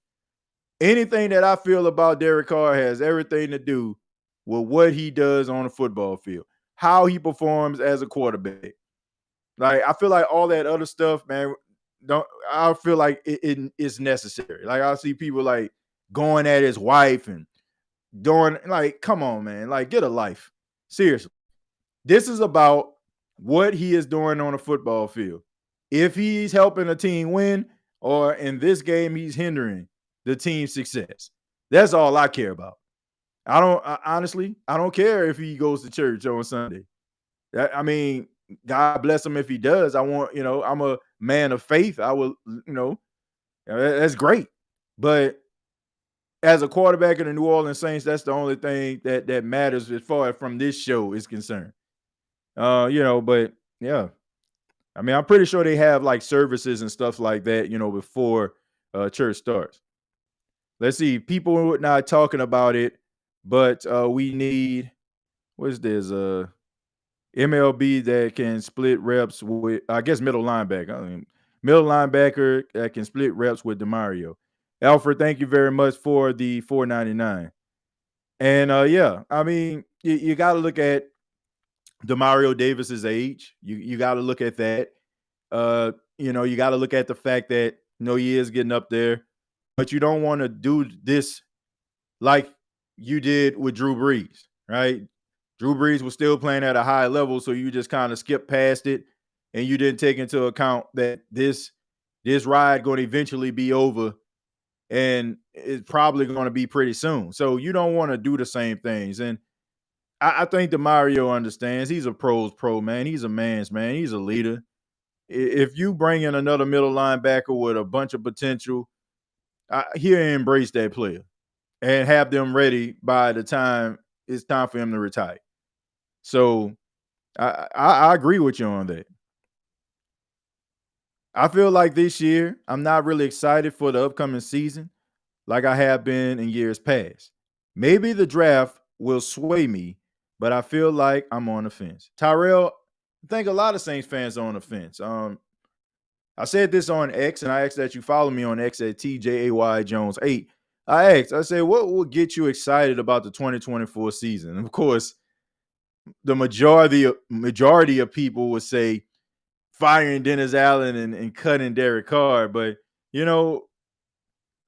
Speaker 3: Anything that I feel about Derek Carr has everything to do with what he does on the football field, how he performs as a quarterback. Like, I feel like all that other stuff, man, I feel like it is necessary. Like, I see people like going at his wife and doing, like, come on, man, like, get a life. Seriously. This is about what he is doing on the football field. If he's helping a team win, or in this game, he's hindering the team's success. That's all I care about. Honestly, I don't care if he goes to church on Sunday. I mean, God bless him if he does. I'm a man of faith. I will, that's great. But as a quarterback in the New Orleans Saints, that's the only thing that matters as far as from this show is concerned. But yeah. I mean, I'm pretty sure they have like services and stuff like that, before church starts. Let's see. People not talking about it, but we need, what's this? MLB that can split reps with, I guess, middle linebacker. Middle linebacker that can split reps with DeMario. Alfred, thank you very much for the $4.99. And yeah, I mean, you got to look at DeMario Davis's age. You got to look at that. You got to look at the fact that he is getting up there, but you don't want to do this like you did with Drew Brees, right? Drew Brees was still playing at a high level, so you just kind of skipped past it, and you didn't take into account that this ride going to eventually be over, and it's probably going to be pretty soon. So you don't want to do the same things. And I think Mario understands. He's a pro's pro, man. He's a man's man. He's a leader. If you bring in another middle linebacker with a bunch of potential, he'll embrace that player and have them ready by the time it's time for him to retire. So I agree with you on that. I feel like this year I'm not really excited for the upcoming season like I have been in years past. Maybe the draft will sway me, but I feel like I'm on the fence. Tyrell, I think a lot of Saints fans are on the fence. I said this on X, and I asked that you follow me on X at TJAY Jones 8. I said, what will get you excited about the 2024 season? And of course, the majority of people would say firing Dennis Allen and cutting Derek Carr. But, you know,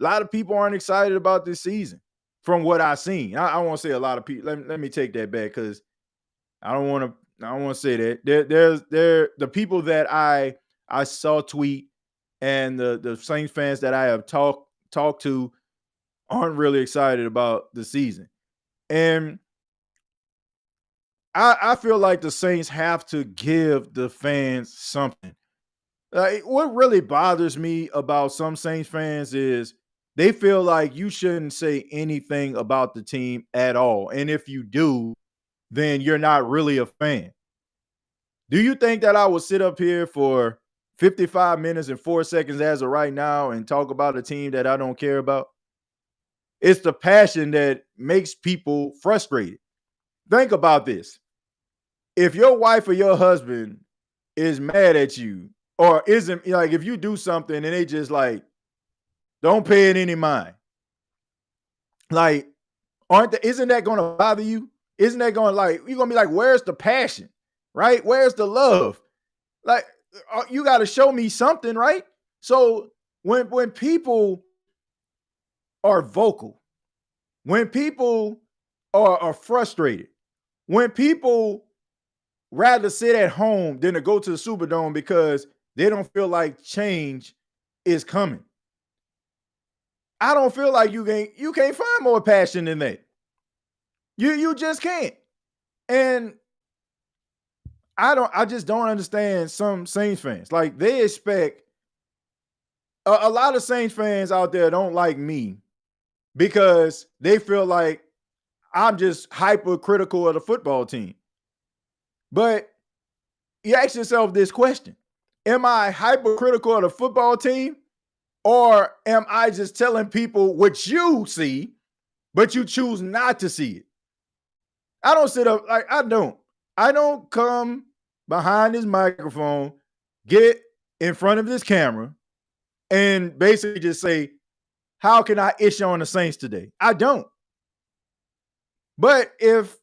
Speaker 3: a lot of people aren't excited about this season from what I've seen. I won't say a lot of people. Let me take that back because I don't want to say that. There's the people that I saw tweet and the Saints fans that I have talked to aren't really excited about the season. And I feel like the Saints have to give the fans something. What really bothers me about some Saints fans is they feel like you shouldn't say anything about the team at all. And if you do, then you're not really a fan. Do you think that I will sit up here for 55 minutes and 4 seconds as of right now and talk about a team that I don't care about? It's the passion that makes people frustrated. Think about this. If your wife or your husband is mad at you or isn't, like, if you do something and they just like, don't pay it any mind. Like, isn't that going to bother you? Isn't that going to, like, you're going to be like, where's the passion, right? Where's the love? Like, you got to show me something, right? So when people are vocal, when people are frustrated, when people rather sit at home than to go to the Superdome because they don't feel like change is coming, I don't feel like you can't find more passion than that. You just can't. And I just don't understand some Saints fans. Like, they expect a lot of Saints fans out there don't like me because they feel like I'm just hypercritical of the football team. But you ask yourself this question: am I hypercritical of the football team? Or am I just telling people what you see, but you choose not to see it? I don't sit up, like, I don't come behind this microphone, get in front of this camera, and basically just say, how can I issue on the Saints today? I don't. But if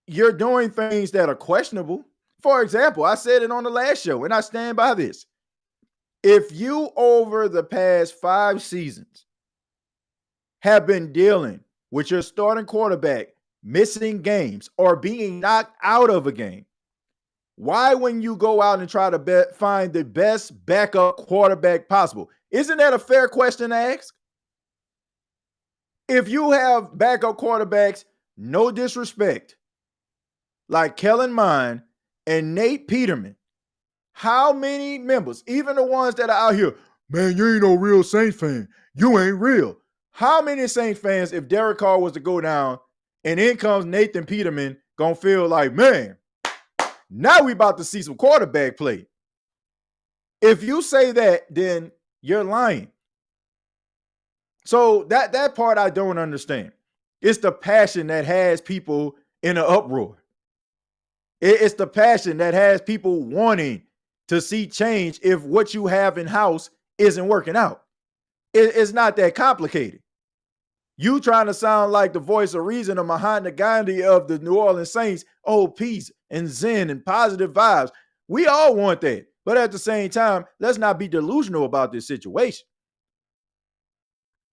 Speaker 3: you're doing things that are questionable, for example, I said it on the last show, and I stand by this. If you, over the past 5 seasons, have been dealing with your starting quarterback missing games or being knocked out of a game, why, when you go out and try to find the best backup quarterback possible? Isn't that a fair question to ask? If you have backup quarterbacks, no disrespect, like Kellen Mond and Nate Peterman, how many members, even the ones that are out here, man, you ain't no real Saints fan, you ain't real. How many Saints fans, if Derek Carr was to go down and in comes Nathan Peterman, gonna feel like, man, now we about to see some quarterback play? If you say that, then you're lying. So that part I don't understand. It's the passion that has people in an uproar. It's the passion that has people wanting to see change if what you have in house isn't working out. It's not that complicated. You trying to sound like the voice of reason or Mahatma Gandhi of the New Orleans Saints. Oh, peace and zen and positive vibes. We all want that. But at the same time, let's not be delusional about this situation.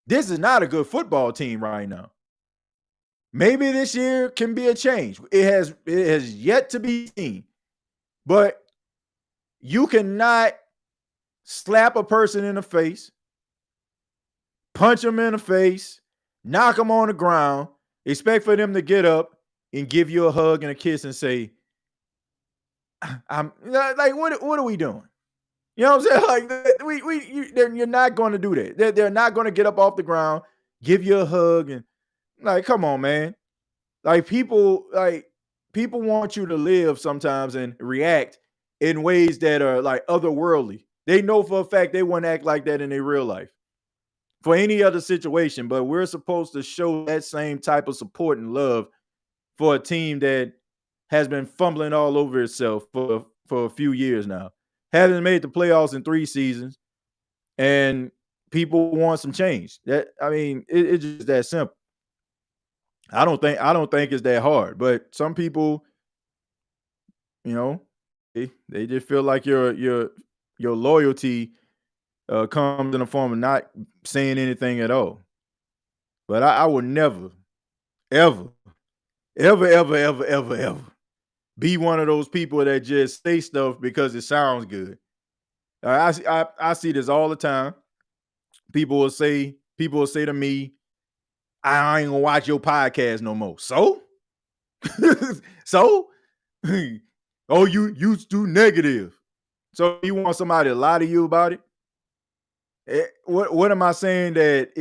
Speaker 3: This is not a good football team right now. Maybe this year can be a change. It has yet to be seen. But you cannot slap a person in the face, punch them in the face, knock them on the ground, expect for them to get up, and give you a hug and a kiss and say, I'm like, what are we doing? You know what I'm saying? Like, you're not going to do that. They're not going to get up off the ground, give you a hug, and like, come on, man. Like people want you to live sometimes and react in ways that are like otherworldly. They know for a fact they wouldn't act like that in their real life for any other situation, but we're supposed to show that same type of support and love for a team that has been fumbling all over itself for a few years now. Hasn't made the playoffs in 3 seasons, and people want some change. It's just that simple. I don't think it's that hard, but some people, they just feel like your loyalty comes in the form of not saying anything at all. But I would never, ever, ever, ever, ever, ever, ever be one of those people that just say stuff because it sounds good. I see this all the time. People will say to me, I ain't gonna watch your podcast no more. So? So? Oh, you too negative. So you want somebody to lie to you about it? What am I saying that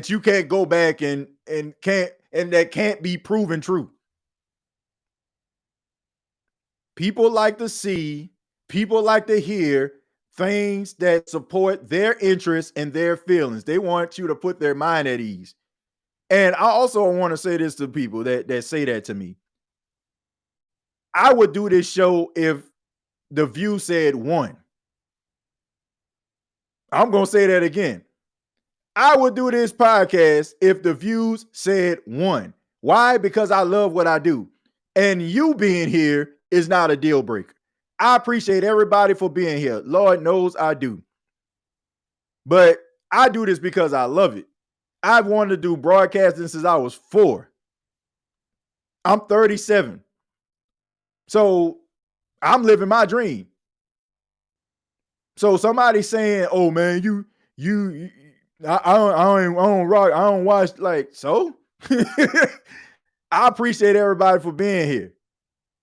Speaker 3: you can't go back and that can't be proven true? People like to see, people like to hear things that support their interests and their feelings. They want you to put their mind at ease. And I also want to say this to people that say that to me. I would do this show if the view said 1. I'm going to say that again. I would do this podcast if the views said 1. Why? Because I love what I do. And you being here is not a deal breaker. I appreciate everybody for being here. Lord knows I do. But I do this because I love it. I've wanted to do broadcasting since I was 4. I'm 37. So I'm living my dream. So somebody saying, "Oh man, I don't watch," like, so I appreciate everybody for being here,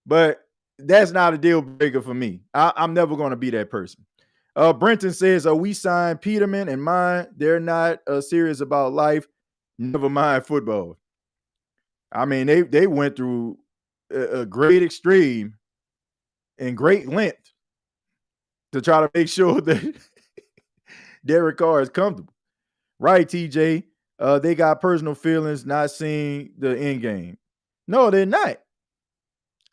Speaker 3: but that's not a deal breaker for me. I'm never going to be that person. Brenton says, we signed Peterman and mine. They're not serious about life. Never mind football. I mean, they went through a great extreme and great length to try to make sure that Derek Carr is comfortable. Right, TJ? They got personal feelings not seeing the end game. No, they're not.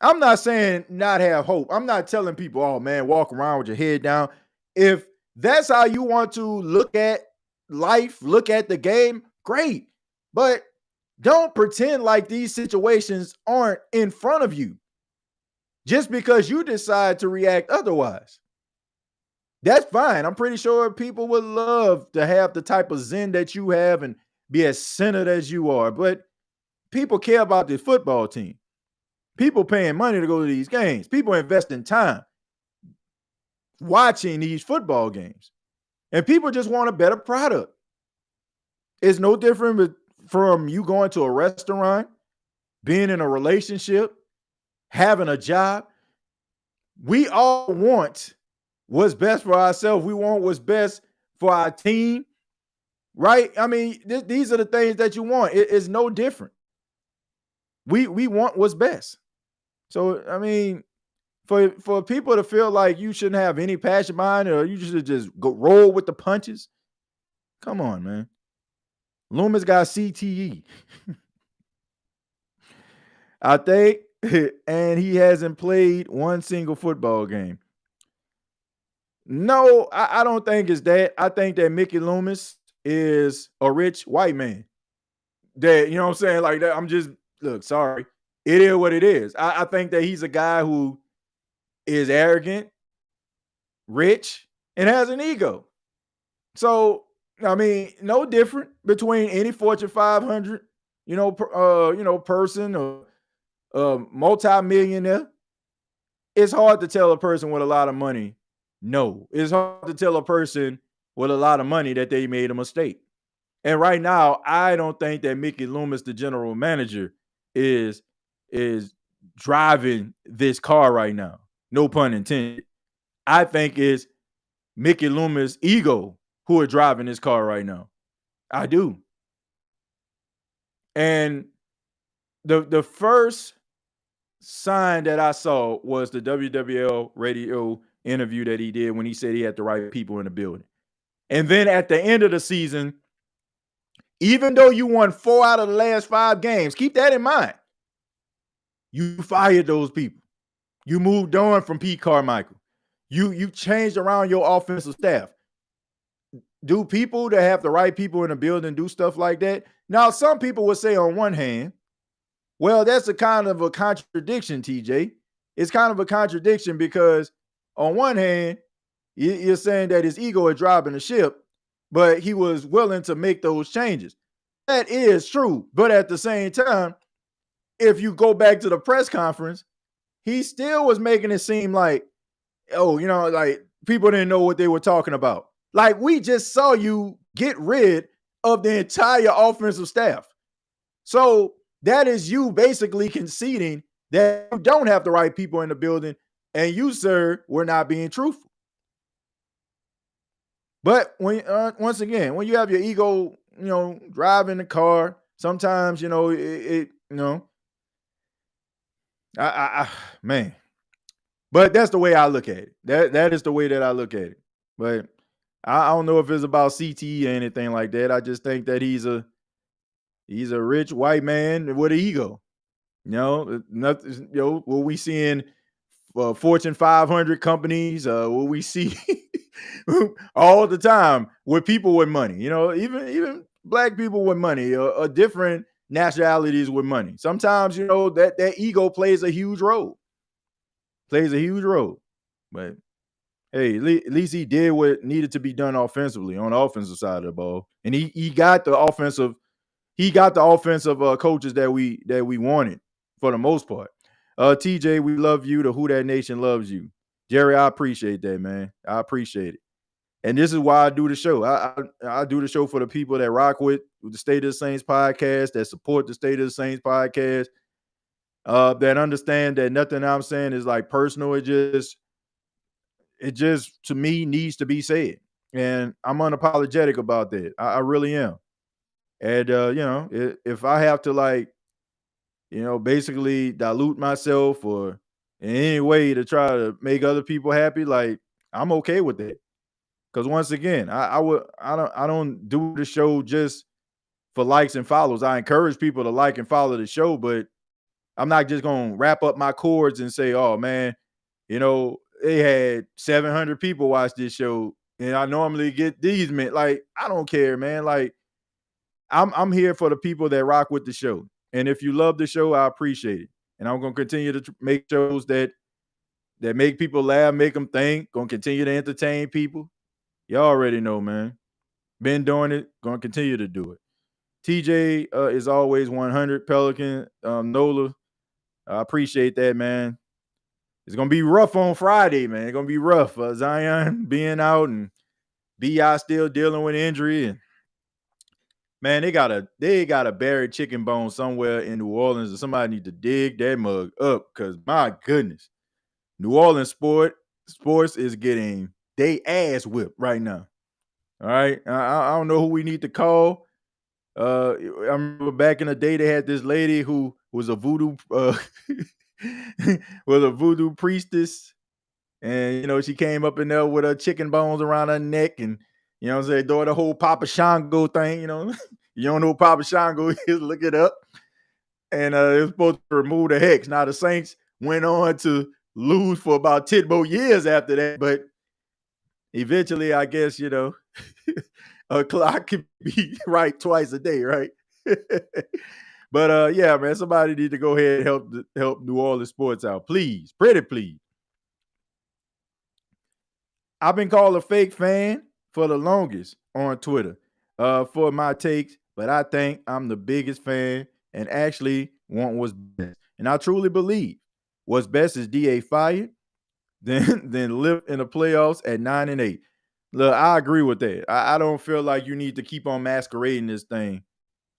Speaker 3: I'm not saying not have hope. I'm not telling people, oh man, walk around with your head down. If that's how you want to look at life, look at the game, great. But don't pretend like these situations aren't in front of you just because you decide to react otherwise. That's fine. I'm pretty sure people would love to have the type of zen that you have and be as centered as you are. But people care about the football team. People paying money to go to these games. People investing time watching these football games. And people just want a better product. It's no different from you going to a restaurant, being in a relationship, having a job. We all want what's best for ourselves. We want what's best for our team, right? I mean, these are the things that you want. It's no different. We want what's best. So, I mean, for people to feel like you shouldn't have any passion behind it or you should just go roll with the punches, come on, man. Loomis got CTE. I think, and he hasn't played one single football game. No, I don't think it's that. I think that Mickey Loomis is a rich white man. That, you know what I'm saying? Like that. I'm just, look, sorry. It is what it is. I think that he's a guy who is arrogant, rich, and has an ego. So, I mean, no different between any Fortune 500, person or multi-millionaire. It's hard to tell a person with a lot of money. No, it's hard to tell a person with a lot of money that they made a mistake. And right now, I don't think that Mickey Loomis, the general manager, is driving this car right now. No pun intended. I think it's Mickey Loomis' ego who are driving this car right now. I do. And the first sign that I saw was the WWL radio interview that he did when he said he had the right people in the building. And then at the end of the season, even though you won 4 out of the last 5 games, keep that in mind. You fired those people. You moved on from Pete Carmichael. You changed around your offensive staff. Do people that have the right people in the building do stuff like that? Now, some people would say on one hand, well, that's a kind of a contradiction, TJ. It's kind of a contradiction because on one hand, you're saying that his ego is driving the ship, but he was willing to make those changes. That is true. But at the same time, if you go back to the press conference, he still was making it seem like, oh, like people didn't know what they were talking about. Like, we just saw you get rid of the entire offensive staff. So that is you basically conceding that you don't have the right people in the building, and you, sir, were not being truthful. But when once again, when you have your ego, driving the car, sometimes man. But that's the way I look at it. That is the way that I look at it. But I don't know if it's about CTE or anything like that. I just think that he's a rich white man with an ego. Nothing. What we see in Fortune 500 companies, what we see all the time with people with money. Even black people with money, or different nationalities with money. Sometimes that ego plays a huge role. But hey, at least he did what needed to be done offensively on the offensive side of the ball, and he got the offensive. He got the offensive coaches that we wanted for the most part. TJ, we love you. The Who That Nation loves you. Jerry, I appreciate that, man. I appreciate it. And this is why I do the show. I do the show for the people that rock with the State of the Saints podcast, that support the State of the Saints podcast, that understand that nothing I'm saying is like personal. It just to me needs to be said. And I'm unapologetic about that. I really am. And if I have to basically dilute myself or in any way to try to make other people happy, like, I'm okay with that. Because once again, I don't do the show just for likes and follows. I encourage people to like and follow the show, but I'm not just gonna wrap up my cords and say, oh man, they had 700 people watch this show, and I normally get these men. Like, I don't care, man. Like, I'm here for the people that rock with the show. And if you love the show, I appreciate it. And I'm going to continue to make shows that make people laugh, make them think, going to continue to entertain people. You already know, man. Been doing it, going to continue to do it. TJ is always 100. Pelican, Nola, I appreciate that, man. It's going to be rough on Friday, man. It's going to be rough. Zion being out and B.I. still dealing with injury, and man, they got a buried chicken bone somewhere in New Orleans, and somebody need to dig that mug up, because my goodness, New Orleans sports is getting they ass whipped right now. All right, I don't know who we need to call. I remember back in the day they had this lady who was a voodoo was a voodoo priestess, and she came up in there with her chicken bones around her neck, and doing the whole Papa Shango thing. You don't know who Papa Shango is, look it up. And it was supposed to remove the hex. Now the Saints went on to lose for about 10 more years after that, but eventually, I guess, a clock can be right twice a day, right? But yeah, man, somebody need to go ahead and help New Orleans sports out, please, pretty please. I've been called a fake fan for the longest on Twitter for my takes, but I think I'm the biggest fan and actually want what's best. And I truly believe what's best is DA fired, then live in the playoffs at 9-8. Look, I agree with that. I don't feel like you need to keep on masquerading this thing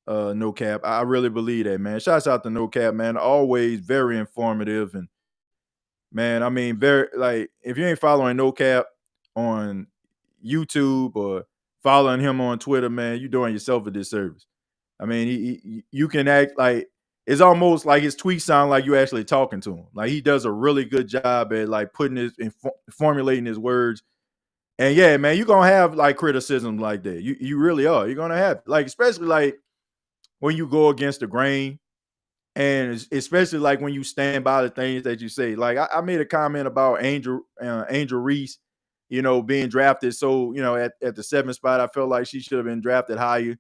Speaker 3: No Cap. I really believe that, man. Shouts out to No Cap, man. Always very informative. And man, I mean, very like if you ain't following No Cap on YouTube or following him on Twitter, man, you're doing yourself a disservice. I mean, you can act like it's almost like his tweets sound like you actually talking to him. Like he does a really good job at like putting his formulating his words. And yeah, man, you're gonna have like criticism like that. You really are. You're gonna have like, especially like when you go against the grain, and especially like when you stand by the things that you say. Like I made a comment about Angel Ruiz, being drafted. So at the 7th spot, I felt like she should have been drafted higher.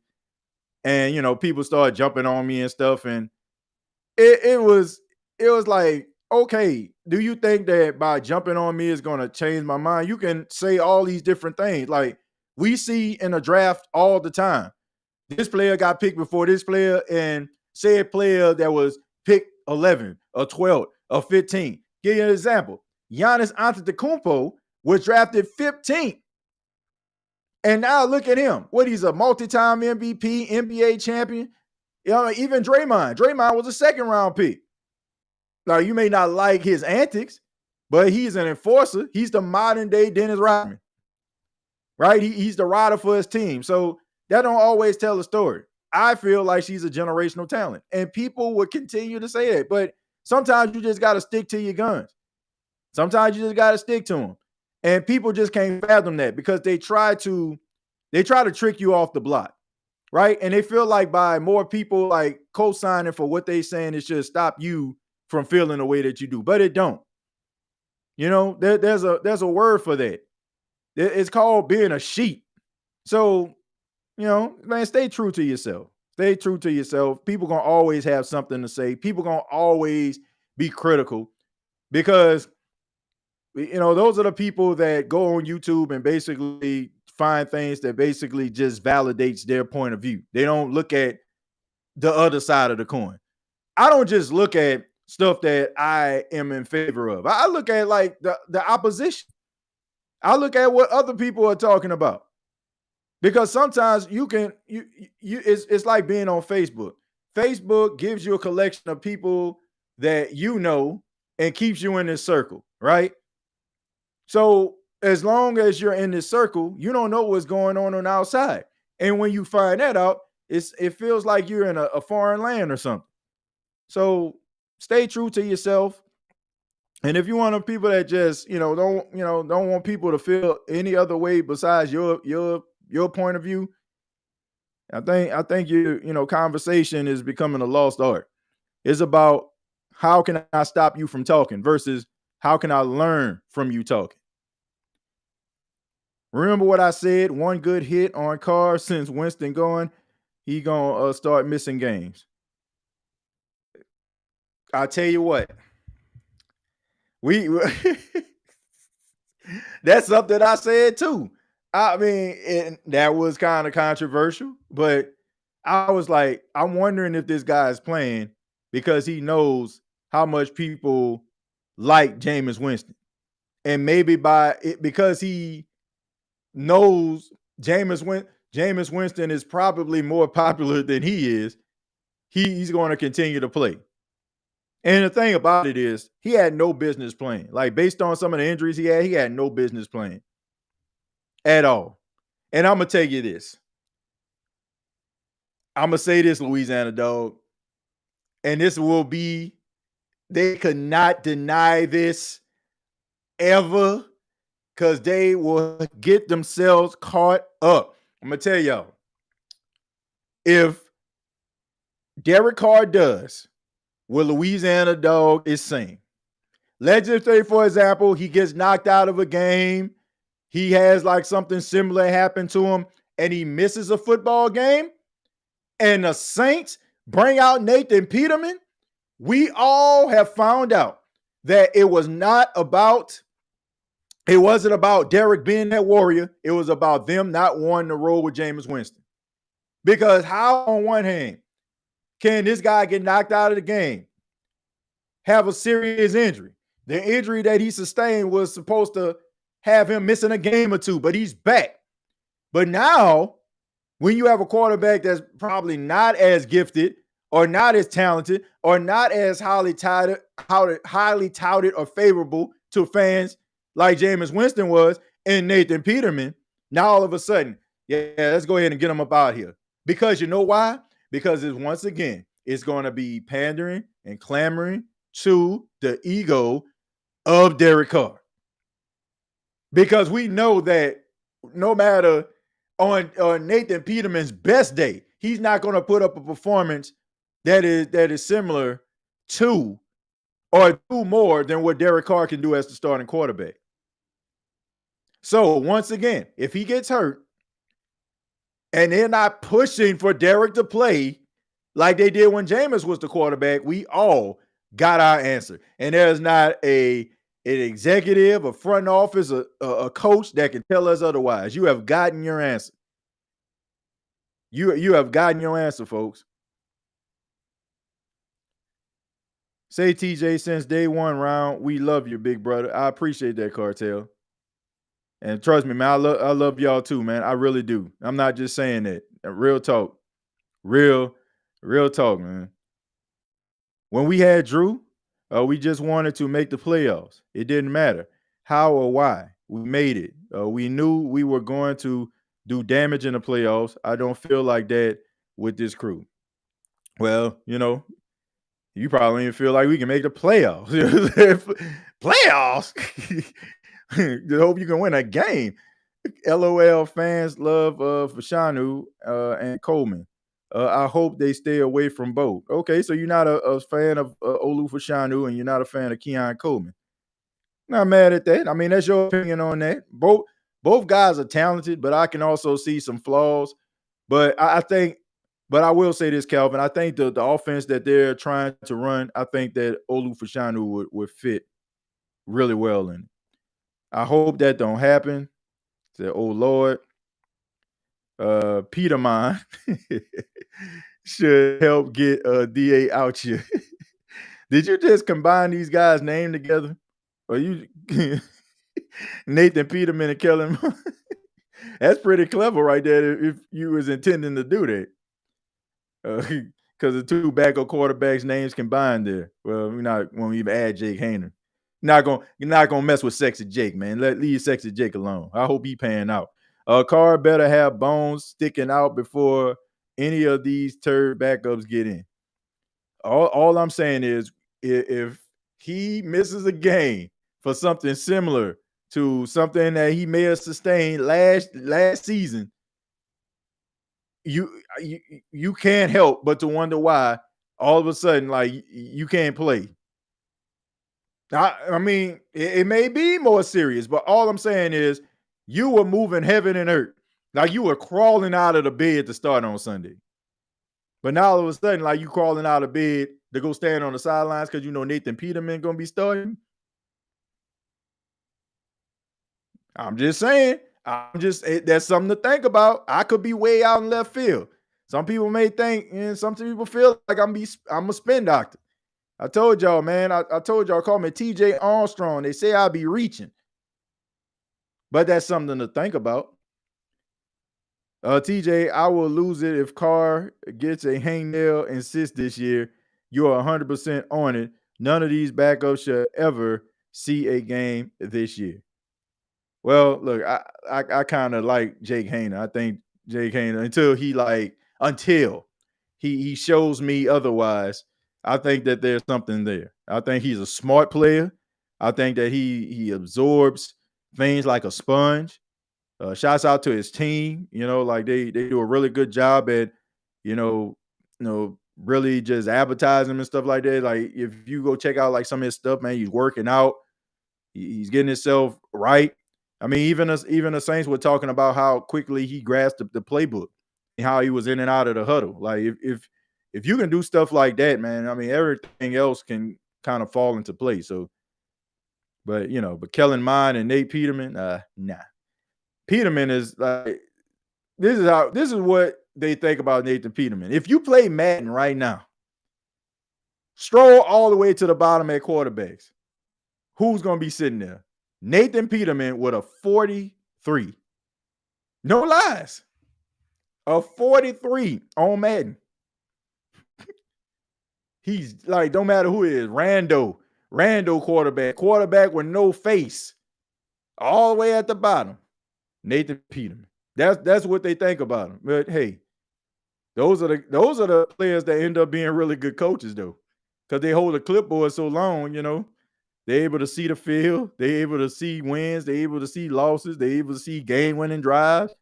Speaker 3: And people started jumping on me and stuff, and it was like, okay, do you think that by jumping on me is going to change my mind? You can say all these different things. Like we see in a draft all the time. This player got picked before this player, and said player that was picked 11 or 12 or 15. Give you an example. Giannis Antetokounmpo was drafted 15th. And now look at him. He's a multi-time MVP, NBA champion. Even Draymond. Draymond was a 2nd-round pick. Now, you may not like his antics, but he's an enforcer. He's the modern-day Dennis Rodman, right? He's the rider for his team. So that don't always tell the story. I feel like she's a generational talent, and people would continue to say that. But sometimes you just got to stick to your guns. Sometimes you just got to stick to them. And people just can't fathom that because they try to trick you off the block, right? And they feel like by more people like co-signing for what they saying, it should stop you from feeling the way that you do, but it don't. There's a word for that. It's called being a sheep. So, man, stay true to yourself. Stay true to yourself. People gonna always have something to say. People gonna always be critical because those are the people that go on YouTube and basically find things that basically just validates their point of view. They don't look at the other side of the coin. I don't just look at stuff that I am in favor of. I look at like the opposition. I look at what other people are talking about. Because sometimes it's like being on Facebook. Facebook gives you a collection of people that and keeps you in this circle, right? So as long as you're in this circle, you don't know what's going on the outside. And when you find that out, it feels like you're in a foreign land or something. So stay true to yourself. And if you want people that just, don't want people to feel any other way besides your point of view, I think conversation is becoming a lost art. It's about how can I stop you from talking versus how can I learn from you talking. Remember what I said, one good hit on Carr since Winston going, he gonna start missing games. I'll tell you what, we that's something I said too. I mean, that was kind of controversial, but I was like, I'm wondering if this guy is playing because he knows how much people like Jameis Winston. And maybe because he knows Jameis Winston is probably more popular than he is, he's going to continue to play. And the thing about it is, he had no business playing. Like, based on some of the injuries he had no business playing at all. And I'm going to tell you this. I'm going to say this, Louisiana dog. And this will be, they could not deny this ever because they will get themselves caught up. I'm going to tell y'all. If Derek Carr does what Louisiana dog is saying, let's just say, for example, he gets knocked out of a game. He has like something similar happen to him and he misses a football game. And the Saints bring out Nathan Peterman. We all have found out that it wasn't about Derek being that warrior. It was about them not wanting to roll with Jameis Winston. Because how, on one hand, can this guy get knocked out of the game, have a serious injury? The injury that he sustained was supposed to have him missing a game or two, but he's back. But now When you have a quarterback that's probably not as gifted or not as talented or not as highly touted or favorable to fans like Jameis Winston was and Nathan Peterman, now all of a sudden, yeah, let's go ahead and get him up out here. Because you know why? Because once again, it's going to be pandering and clamoring to the ego of Derek Carr. Because we know that no matter on Nathan Peterman's best day, he's not going to put up a performance that is similar to or do more than what Derek Carr can do as the starting quarterback. So once again, if he gets hurt and they're not pushing for Derek to play like they did when Jameis was the quarterback, we all got our answer. And there's not an executive, a front office, a coach that can tell us otherwise. You have gotten your answer. You have gotten your answer, folks. Say TJ, since day one round, we love you, big brother. I appreciate that, Cartel. And trust me, man, I love y'all too, man. I really do. I'm not just saying that. Real talk. Real talk, man. When we had Drew, we just wanted to make the playoffs. It didn't matter how or why. We made it. We knew we were going to do damage in the playoffs. I don't feel like that with this crew. Well, you probably don't even feel like we can make the playoffs. Playoffs? I hope you can win a game. LOL fans love Fashanu and Coleman. I hope they stay away from both. Okay, so you're not a fan of Olu Fashanu and you're not a fan of Keon Coleman. Not mad at that. I mean, that's your opinion on that. Both guys are talented, but I can also see some flaws. But I will say this, Calvin. I think the offense that they're trying to run, I think that Olu Fashanu would fit really well in it. I hope that don't happen. Say, oh Lord. Peterman should help get DA out here. Did you just combine these guys' name together? Or you Nathan Peterman and Kellen? That's pretty clever right there if you was intending to do that. Because the two backup quarterbacks' names combined there. Well, we're not going to even add Jake Hayner. You're not gonna mess with Sexy Jake, man. Leave Sexy Jake alone. I hope he paying out. Carr better have bones sticking out before any of these turd backups get in. All I'm saying is if he misses a game for something similar to something that he may have sustained last season, you can't help but to wonder why all of a sudden like you can't play. I mean, it may be more serious, but all I'm saying is you were moving heaven and earth. Like you were crawling out of the bed to start on Sunday. But now all of a sudden, like you crawling out of bed to go stand on the sidelines because you know Nathan Peterman going to be starting. I'm just saying. That's something to think about. I could be way out in left field. Some people may think, and some people feel like I'm a spin doctor. I told y'all, man. I told y'all, call me TJ Armstrong. They say I'll be reaching. But that's something to think about. TJ, I will lose it if Carr gets a hangnail and sits this year. You are 100% on it. None of these backups should ever see a game this year. Well, look, I kind of like Jake Hayner. I think Jake Hayner, until he shows me otherwise, I think that there's something there. I think he's a smart player. I think that he absorbs things like a sponge. Shouts out to his team. Like they do a really good job at, really just advertising and stuff like that. Like if you go check out like some of his stuff, man, he's working out. He's getting himself right. I mean, even the Saints were talking about how quickly he grasped the playbook and how he was in and out of the huddle. Like if you can do stuff like that, man, I mean, everything else can kind of fall into place. So, but Kellen Mond and Nate Peterman, nah. Peterman is like, this is what they think about Nathan Peterman. If you play Madden right now, stroll all the way to the bottom at quarterbacks, who's going to be sitting there? Nathan Peterman with a 43. No lies. A 43 on Madden. He's like, don't matter who it is, Rando quarterback with no face, all the way at the bottom. Nathan Peterman. That's what they think about him. But hey, those are the players that end up being really good coaches though, because they hold a clipboard so long. They're able to see the field, they're able to see wins, they're able to see losses, they're able to see game-winning drives,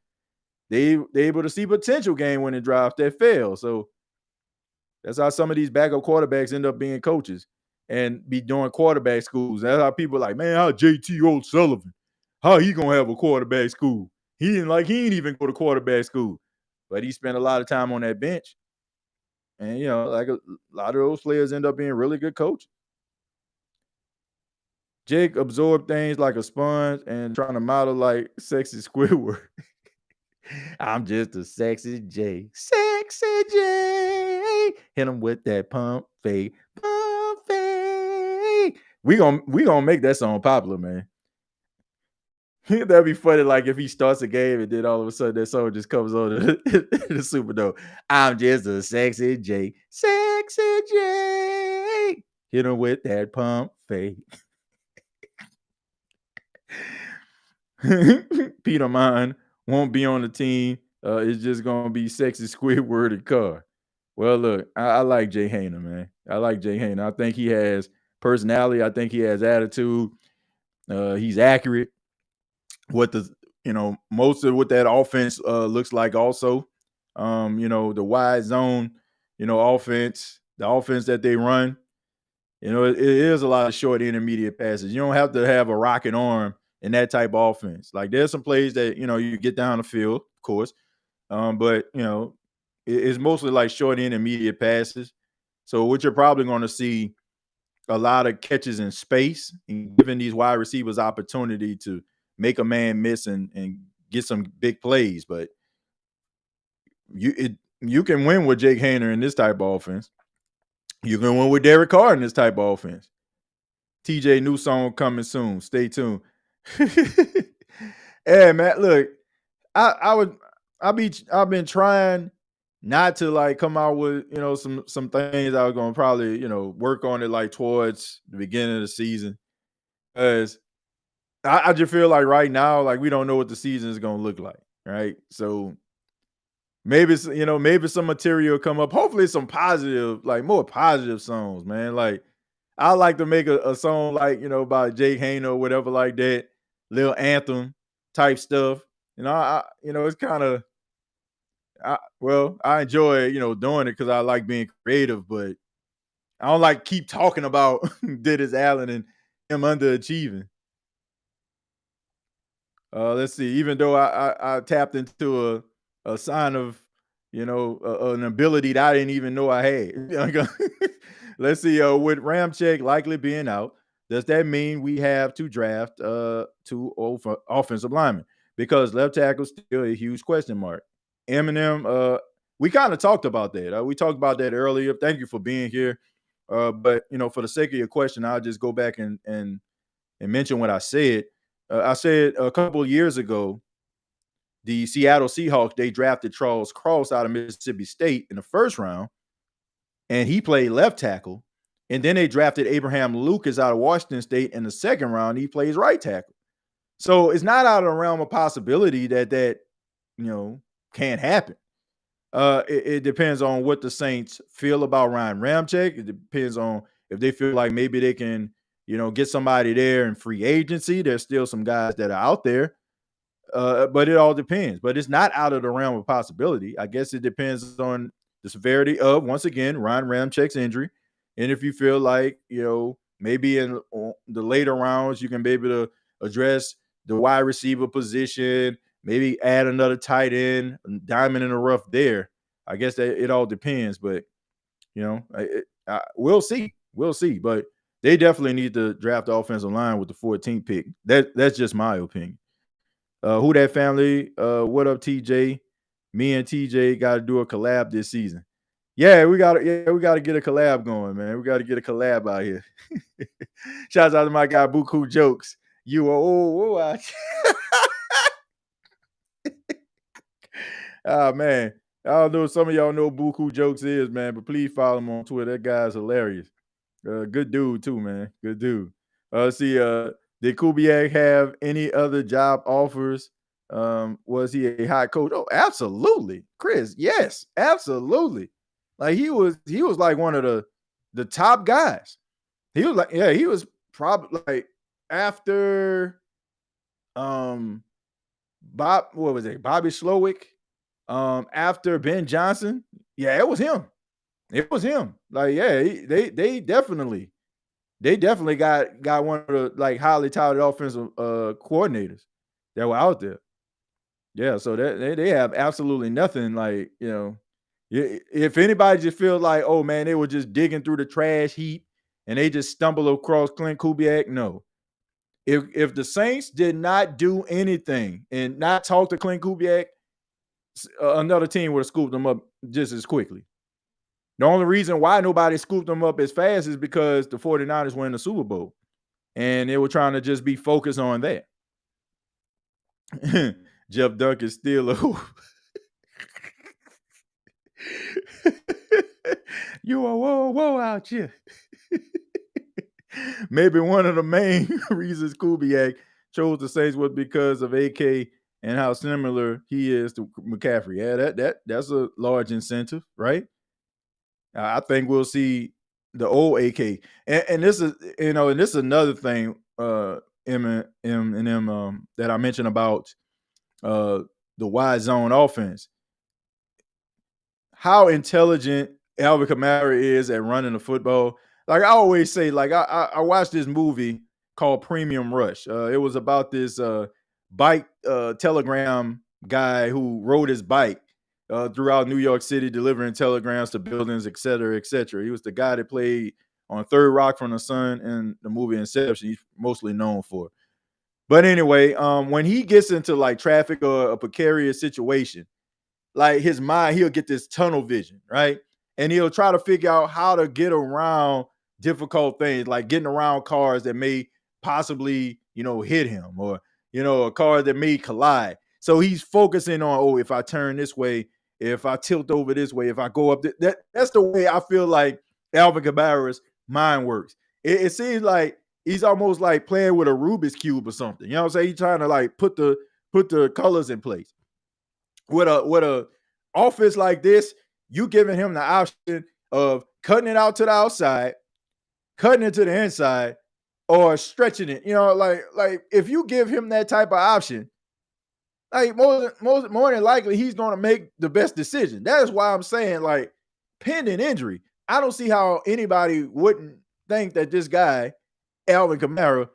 Speaker 3: they're able to see potential game-winning drives that fail. So that's how some of these backup quarterbacks end up being coaches and be doing quarterback schools. That's how people are like, man, how JT O'Sullivan, how he gonna have a quarterback school? He ain't even go to quarterback school, but he spent a lot of time on that bench. And like a lot of those players end up being really good coaches. Jake absorbed things like a sponge and trying to model like sexy Squidward. I'm just a sexy J. Sexy J. Hit him with that pump fake. Pump fake. We gonna make that song popular, man. That'd be funny, like if he starts a game and then all of a sudden that song just comes on the Superdome. I'm just a sexy J. Sexy J. Hit him with that pump fake. Peter Mine won't be on the team. It's just gonna be sexy Squidward and Carr. Well, look, I like Jay Hayner, man. I like Jay Hayner. I think he has personality. I think he has attitude. He's accurate. What most of what that offense looks like. Also, the wide zone, offense, the offense that they run. It is a lot of short intermediate passes. You don't have to have a rocket arm in that type of offense. Like there's some plays that you get down the field, of course, but it's mostly like short intermediate passes. So what you're probably going to see a lot of catches in space and giving these wide receivers opportunity to make a man miss and get some big plays. But you can win with Jake Hayner in this type of offense. You can win with Derek Carr in this type of offense. TJ, new song coming soon. Stay tuned. Hey, man, look, I've been trying not to like come out with some things I was gonna probably work on it like towards the beginning of the season, because I just feel like right now like we don't know what the season is gonna look like, right? So maybe some material come up. Hopefully some positive, like more positive songs, man. Like I like to make a song like by Jake Hayner or whatever like that, little anthem type stuff. It's kind of I enjoy doing it because I like being creative, but I don't like keep talking about Dennis Allen and him underachieving. Let's see. Even though I tapped into a sign of an ability that I didn't even know I had. Let's see. With Ramczyk likely being out, does that mean we have to draft two offensive linemen? Because left tackle is still a huge question mark. Eminem, we kind of talked about that. We talked about that earlier. Thank you for being here. But for the sake of your question, I'll just go back and mention what I said. I said a couple of years ago, the Seattle Seahawks, they drafted Charles Cross out of Mississippi State in the first round, and he played left tackle. And then they drafted Abraham Lucas out of Washington State in the second round. He plays right tackle. So it's not out of the realm of possibility that can't happen. It depends on what the Saints feel about Ryan Ramczyk. It depends on if they feel like maybe they can, get somebody there in free agency. There's still some guys that are out there. But it all depends. But it's not out of the realm of possibility. I guess it depends on the severity of, once again, Ryan Ramczyk's injury. And if you feel like, maybe in the later rounds, you can be able to address the wide receiver position, maybe add another tight end, diamond in the rough there. I guess that it all depends. But, we'll see. We'll see. But they definitely need to draft the offensive line with the 14th pick. That's just my opinion. Who that family? What up, TJ? Me and TJ got to do a collab this season. Yeah, we got to get a collab going, man. We got to get a collab out here. Shouts out to my guy Buku Jokes. You are Man. I don't know if some of y'all know who Buku Jokes is, man, but please follow him on Twitter. That guy's hilarious. Good dude, too, man. Good dude. Did Kubiak have any other job offers? Was he a hot coach? Oh, absolutely. Chris, yes, absolutely. Like he was like one of the top guys. He was probably like after Bobby Slowick, after Ben Johnson. Yeah, it was him. It was him. Like, yeah, they definitely got one of the like highly touted offensive coordinators that were out there. Yeah, so they have absolutely nothing. Like, if anybody just feels like, oh man, they were just digging through the trash heap and they just stumble across Clint Kubiak, no. If the Saints did not do anything and not talk to Clint Kubiak, another team would have scooped them up just as quickly. The only reason why nobody scooped them up as fast is because the 49ers were in the Super Bowl and they were trying to just be focused on that. Jeff Duncan still a you are whoa out here. Maybe one of the main reasons Kubiak chose the Saints was because of AK and how similar he is to McCaffrey. Yeah, that's a large incentive, right? I think we'll see the old AK, and this is this is another thing, that I mentioned about the wide zone offense. How intelligent Alvin Kamara is at running the football. Like I always say, like I watched this movie called Premium Rush. It was about this bike telegram guy who rode his bike throughout New York City, delivering telegrams to buildings, et cetera, et cetera. He was the guy that played on Third Rock from the Sun in the movie Inception. He's mostly known for. But anyway, when he gets into like traffic or a precarious situation, like his mind, he'll get this tunnel vision, right? And he'll try to figure out how to get around difficult things, like getting around cars that may possibly, hit him, or, a car that may collide. So he's focusing on, if I turn this way, if I tilt over this way, if I go up, that's the way I feel like Alvin Kamara's mind works. It seems like he's almost like playing with a Rubik's Cube or something. You know what I'm saying? He's trying to like put the colors in place. With a offense like this, you giving him the option of cutting it out to the outside, cutting it to the inside, or stretching it. Like if you give him that type of option, like more than likely he's going to make the best decision. That is why I'm saying, like, pending injury, I don't see how anybody wouldn't think that this guy, Alvin Kamara,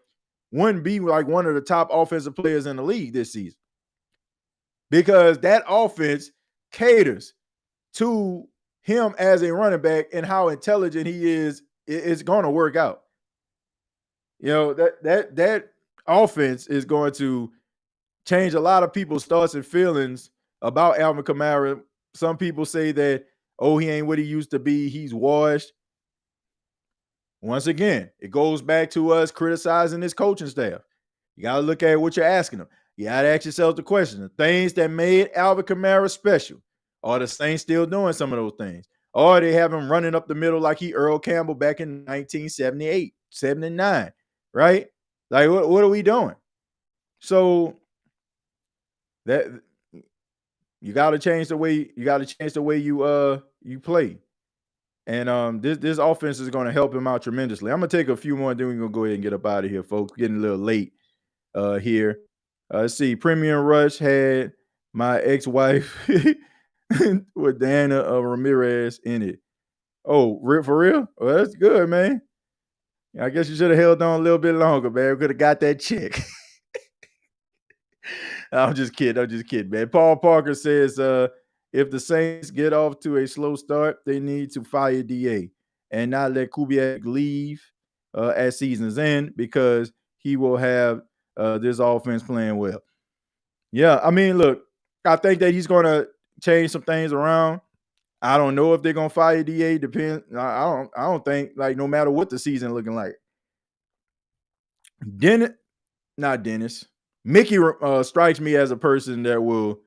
Speaker 3: wouldn't be like one of the top offensive players in the league this season. Because that offense caters to him as a running back and how intelligent he is. It's going to work out. That offense is going to change a lot of people's thoughts and feelings about Alvin Kamara. Some people say that, he ain't what he used to be. He's washed. Once again, it goes back to us criticizing his coaching staff. You got to look at what you're asking them. You got to ask yourself the question, the things that made Alvin Kamara special, are the Saints still doing some of those things? Or they have him running up the middle like he Earl Campbell back in 1978, 79, right? Like, what are we doing? So that you got to change the way you play. And this offense is going to help him out tremendously. I'm going to take a few more, then we're going to go ahead and get up out of here, folks. Getting a little late here. Let's see. Premium Rush had my ex-wife with Diana Ramirez in it. Oh, for real? Well, that's good, man. I guess you should have held on a little bit longer, man. We could have got that check. I'm just kidding, man. Paul Parker says, if the Saints get off to a slow start, they need to fire DA and not let Kubiak leave at season's end, because he will have this offense playing well. Yeah, I mean, look, I think that he's going to change some things around. I don't know if they're going to fire DA. Depends. I don't think, like, no matter what the season looking like. Dennis. Mickey strikes me as a person that will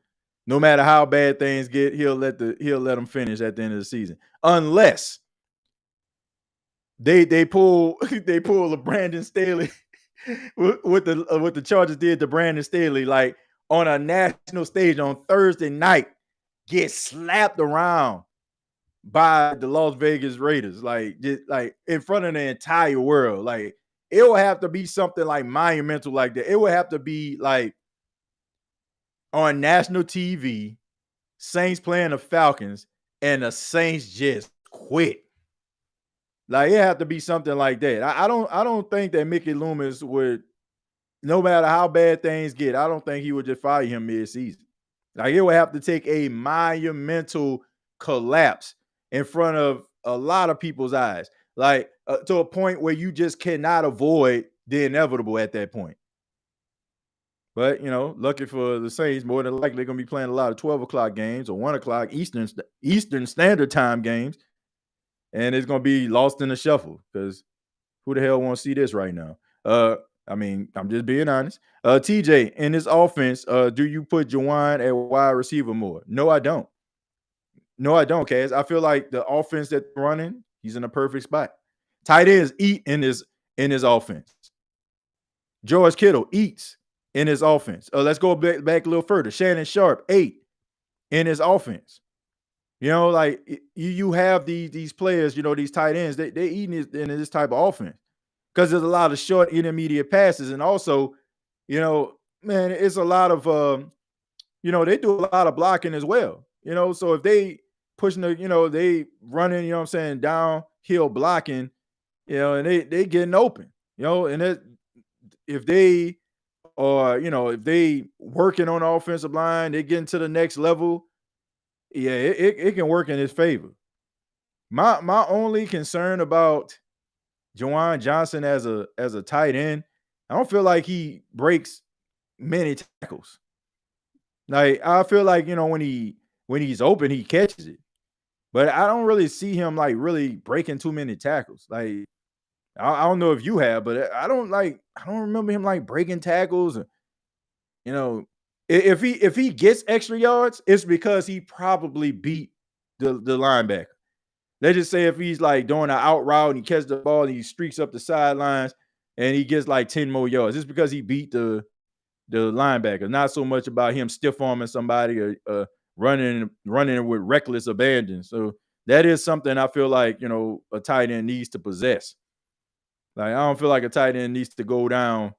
Speaker 3: No matter how bad things get, he'll let them finish at the end of the season, unless they pull a Brandon Staley what the Chargers did to Brandon Staley, like on a national stage on Thursday night, get slapped around by the Las Vegas Raiders, like just like in front of the entire world. Like it will have to be something like monumental like that. It would have to be like on national TV, Saints playing the Falcons, and the Saints just quit. Like it have to be something like that. I don't think that Mickey Loomis would, no matter how bad things get, I don't think he would just fire him mid-season. Like it would have to take a monumental collapse in front of a lot of people's eyes, like to a point where you just cannot avoid the inevitable at that point. But, lucky for the Saints, more than likely they're going to be playing a lot of 12 o'clock games or 1 o'clock Eastern Standard Time games. And it's going to be lost in the shuffle because who the hell wants to see this right now? I mean, I'm just being honest. TJ, in this offense, do you put Juwan at wide receiver more? No, I don't. No, I don't, Kaz. I feel like the offense that's running, he's in a perfect spot. Tight ends eat in his offense. George Kittle eats in his offense. Let's go back a little further. Shannon Sharp ate in his offense. Like you have these players, these tight ends, they eat in this type of offense because there's a lot of short intermediate passes. And also, man, it's a lot of, they do a lot of blocking as well. So if they pushing they running, downhill blocking, and they getting open, and if they are, if they working on the offensive line, they getting to the next level. Yeah, it can work in his favor. My only concern about Juwan Johnson as a tight end, I don't feel like he breaks many tackles. Like I feel like when he's open, he catches it, but I don't really see him like really breaking too many tackles. Like I don't know if you have, but I don't remember him like breaking tackles. If he gets extra yards, it's because he probably beat the linebacker. Let's just say if he's like doing an out route and he catches the ball and he streaks up the sidelines and he gets like 10 more yards, it's because he beat the linebacker. Not so much about him stiff arming somebody or running with reckless abandon. So that is something I feel like a tight end needs to possess. Like I don't feel like a tight end needs to go down.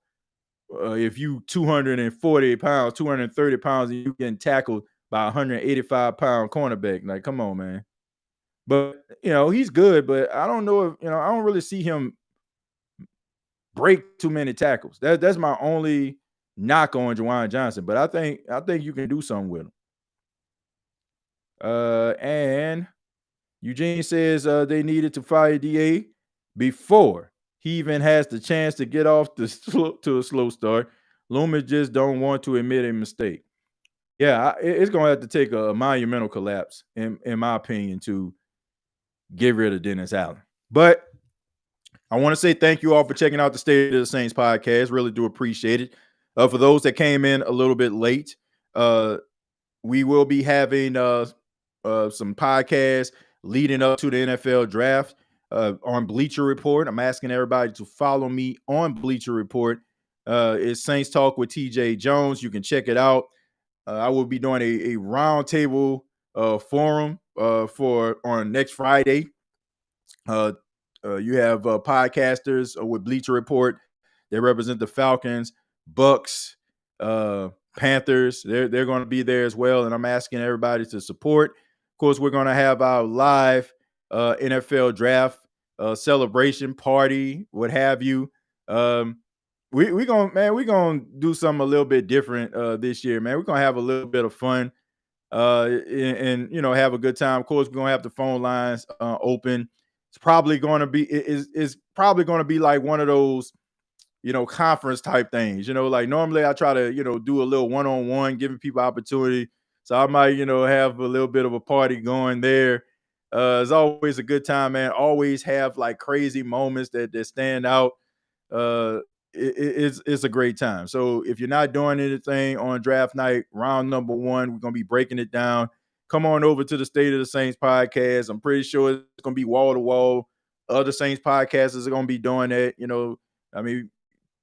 Speaker 3: If you 240 pounds, 230 pounds, and you getting tackled by a 185-pound cornerback, like, come on, man. But, he's good, but I don't know if, I don't really see him break too many tackles. That's my only knock on Juwan Johnson, but I think you can do something with him. And Eugene says they needed to fire DA before he even has the chance to get off to a slow start. Loomis just don't want to admit a mistake. Yeah, it's going to have to take a monumental collapse, in my opinion, to get rid of Dennis Allen. But I want to say thank you all for checking out the State of the Saints podcast. Really do appreciate it. For those that came in a little bit late, we will be having some podcasts leading up to the NFL draft. On Bleacher Report. I'm asking everybody to follow me on Bleacher Report. It's Saints Talk with TJAY Jones. You can check it out. I will be doing a roundtable forum on next Friday. You have podcasters with Bleacher Report. They represent the Falcons, Bucks, Panthers. They're going to be there as well, and I'm asking everybody to support. Of course, we're going to have our live NFL draft celebration party, what have you. We're gonna do something a little bit different this year, man. We're gonna have a little bit of fun and have a good time. Of course, we're gonna have the phone lines open. It's probably gonna be like one of those conference type things. Like normally I try to do a little one-on-one, giving people opportunity. So I might have a little bit of a party going there. It's always a good time, man. Always have like crazy moments that stand out. it's a great time. So if you're not doing anything on draft night, round number 1, we're going to be breaking it down. Come on over to the State of the Saints podcast. I'm pretty sure it's going to be wall to wall. Other Saints podcasters are going to be doing that. You know, I mean,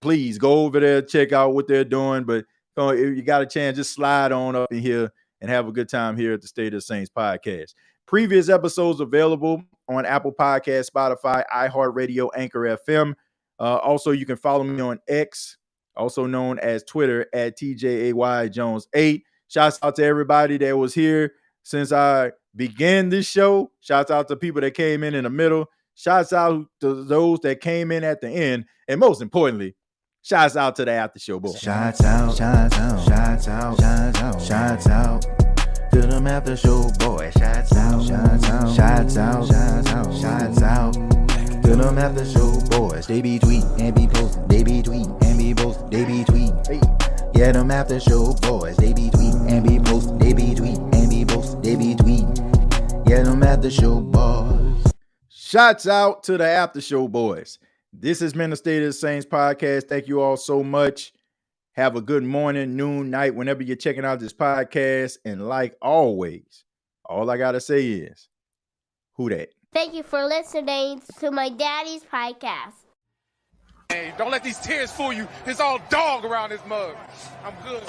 Speaker 3: please go over there, check out what they're doing. But if you got a chance, just slide on up in here and have a good time here at the State of the Saints podcast. Previous episodes available on Apple Podcasts, Spotify, iHeartRadio, Anchor FM. Also, you can follow me on X, also known as Twitter, at TJAY Jones 8. Shouts out to everybody that was here since I began this show. Shouts out to people that came in the middle. Shouts out to those that came in at the end. And most importantly, shouts out to the after show boys.
Speaker 4: Shouts out, shouts out, shouts out, shouts out, shouts out to them after show boys. Shouts out, shouts out, shouts out, shouts out, shouts out to them after show boys. They be tweet and be posting. They be tweet and be posting. They be tweet. Hey. Yeah, them after show boys. They be tweet and be posting. They be tweet and be posting. They be tweet. Yeah, them after show boys.
Speaker 3: Shouts out to the after show boys. This has been the State of the Saints podcast. Thank you all so much. Have a good morning, noon, night, whenever you're checking out this podcast. And like always, all I got to say is, who dat?
Speaker 1: Thank you for listening to my daddy's podcast.
Speaker 2: Hey, don't let these tears fool you. It's all dog around this mug. I'm good.